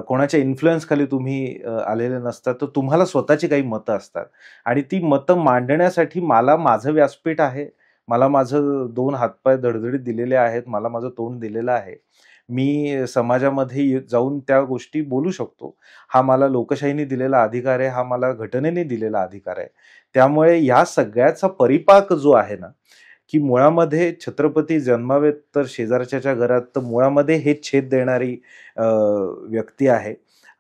कोणाच्या इन्फ्लुएन्स खाली तुम्ही आलेले नसतात, तर तुम्हाला स्वतःची काही मतं असतात आणि ती मतं मांडण्यासाठी मला माझं व्यासपीठ आहे, मला माझं 2 हातपाय धडधडीत दिलेले आहेत, मला माझं तोंड दिलेलं आहे. मी समाजामध्ये जाऊन त्या गोष्टी बोलू शकतो. हा मला लोकशाहीने दिलेला अधिकार आहे, हा मला घटनेने दिलेला अधिकार आहे. त्यामुळे या सगळ्याचा परिपाक जो आहे ना, की मुळामध्ये छत्रपती जन्मावेत तर शेजारच्या घरात, तर मुळामध्ये हे छेद देणारी व्यक्ती आहे.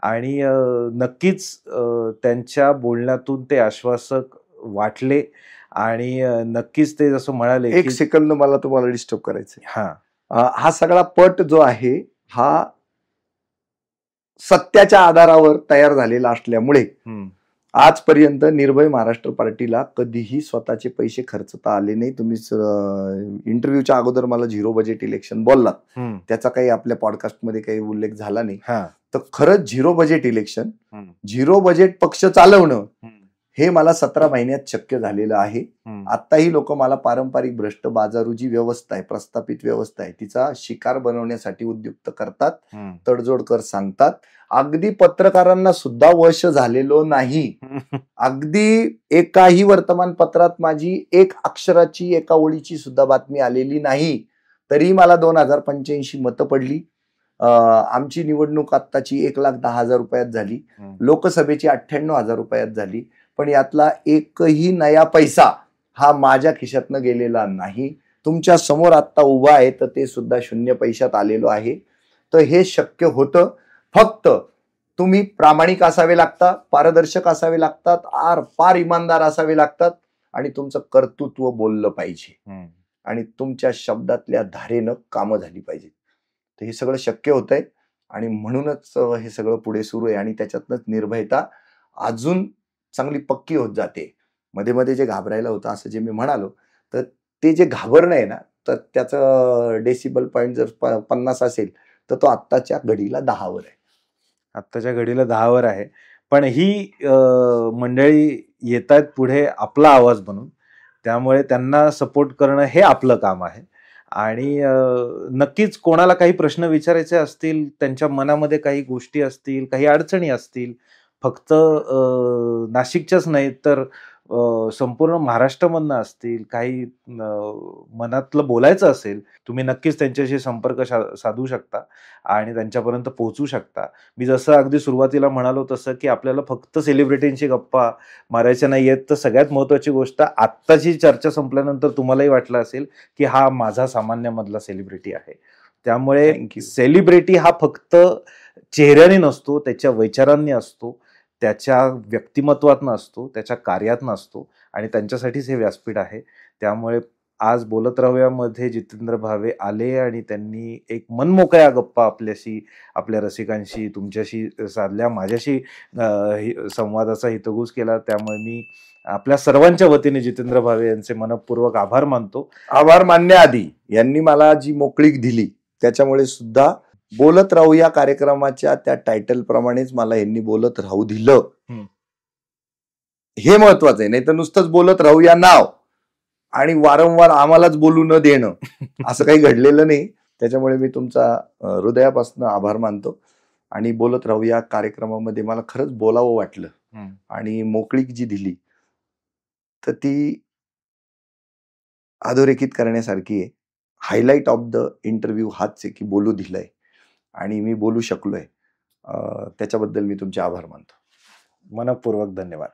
आणि नक्कीच त्यांच्या बोलण्यातून ते आश्वासक वाटले आणि नक्कीच ते जसं म्हणाले. एक सेकंद मला तुम्हाला डिस्टर्ब करायचं. हा सगळा पट जो आहे हा सत्याच्या आधारावर तयार झालेला असल्यामुळे आजपर्यंत निर्भय महाराष्ट्र पार्टीला कधीही स्वतःचे पैसे खर्चता आले नाही. तुम्ही इंटरव्ह्यूच्या अगोदर मला 0 बजेट इलेक्शन बोललात, त्याचा काही आपल्या पॉडकास्टमध्ये काही उल्लेख झाला नाही. तर खरंच 0 बजेट इलेक्शन, 0 बजेट पक्ष चालवणं हे मला 17 महिन्यात शक्य झालेलं आहे. आताही लोक मला पारंपरिक भ्रष्ट बाजारू जी व्यवस्था आहे, प्रस्थापित व्यवस्था आहे, तिचा शिकार बनवण्यासाठी उद्युक्त करतात, तडजोड कर सांगतात. अगदी पत्रकारांना सुद्धा वश झालेलो नाही. अगदी एकाही वर्तमानपत्रात माझी एक अक्षराची, एका ओळीची सुद्धा बातमी आलेली नाही. तरी मला 2085 मतं पडली. आमची निवडणूक आत्ताची 1,10,000 रुपयात झाली, लोकसभेची 98,000 रुपयात झाली, पण यातला एकही नया पैसा हा माझ्या खिशातनं गेलेला नाही. तुमच्या समोर आता उभा आहे तर ते सुद्धा 0 पैशात आलेलो आहे. तर हे शक्य होतं, फक्त तुम्ही प्रामाणिक असावे लागतात, पारदर्शक असावे लागतात, पार इमानदार असावे लागतात आणि तुमचं कर्तृत्व बोललं पाहिजे आणि तुमच्या शब्दातल्या धारेनं कामं झाली पाहिजेत. तर हे सगळं शक्य होतंय आणि म्हणूनच हे सगळं पुढे सुरू आहे आणि त्याच्यातनंच निर्भयता अजून चांगली पक्की होत जाते. मध्ये मध्ये जे घाबरायला होतं असं जे मी म्हणालो, तर ते जे घाबरणं आहे ना, तर त्याचं डेसिबल पॉईंट जर 50 असेल तर तो आत्ताच्या घडीला 10 वर आहे. आत्ताच्या घडीला 10 वर आहे. पण ही मंडळी येत आहेत पुढे आपला आवाज बनून, त्यामुळे त्यांना सपोर्ट करणं हे आपलं काम आहे. आणि नक्कीच कोणाला काही प्रश्न विचारायचे असतील, त्यांच्या मनामध्ये काही गोष्टी असतील, काही अडचणी असतील, फक्त नाशिकच्याच नाही तर संपूर्ण महाराष्ट्रामधनं असतील, काही मनातलं बोलायचं असेल, तुम्ही नक्कीच त्यांच्याशी संपर्क साधू शकता आणि त्यांच्यापर्यंत पोहोचू शकता. मी जसं अगदी सुरुवातीला म्हणालो तसं की आपल्याला फक्त सेलिब्रिटींची गप्पा मारायच्या नाही आहेत, तर सगळ्यात महत्वाची गोष्ट, आत्ताची चर्चा संपल्यानंतर तुम्हालाही वाटलं असेल की हा माझा सामान्यामधला सेलिब्रिटी आहे. त्यामुळे सेलिब्रिटी हा फक्त चेहऱ्याने नसतो, त्याच्या विचारांनी असतो, त्याच्या व्यक्तिमत्वातनं असतो, त्याच्या कार्यातनं असतो आणि त्यांच्यासाठीच हे व्यासपीठ आहे. त्यामुळे आज बोलत राहूयामध्ये जितेंद्र भावे आले आणि त्यांनी एक मनमोकळ्या गप्पा आपल्याशी, आपल्या रसिकांशी, तुमच्याशी साधल्या, माझ्याशी संवादाचा हितगुज केला. त्यामुळे मी आपल्या सर्वांच्या वतीने जितेंद्र भावे यांचे मनपूर्वक आभार मानतो. आभार मानण्याआधी यांनी मला जी मोकळीक दिली त्याच्यामुळे सुद्धा बोलत राहू या कार्यक्रमाच्या त्या टायटल प्रमाणेच मला यांनी बोलत राहू दिलं, हे महत्वाचं आहे. नाही तर नुसतंच बोलत राहू या नाव आणि वारंवार आम्हालाच बोलू न देणं असं काही घडलेलं नाही. त्याच्यामुळे मी तुमचा हृदयापासून आभार मानतो आणि बोलत राहू या कार्यक्रमामध्ये मला खरंच बोलावं वाटलं आणि मोकळीक जी दिली तर ती अधोरेखित करण्यासारखी आहे. हायलाइट ऑफ द इंटरव्ह्यू हाच आहे की बोलू दिलंय आणि मी बोलू शकलोय. त्याच्याबद्दल मी तुमचे आभार मानतो. मनपूर्वक धन्यवाद.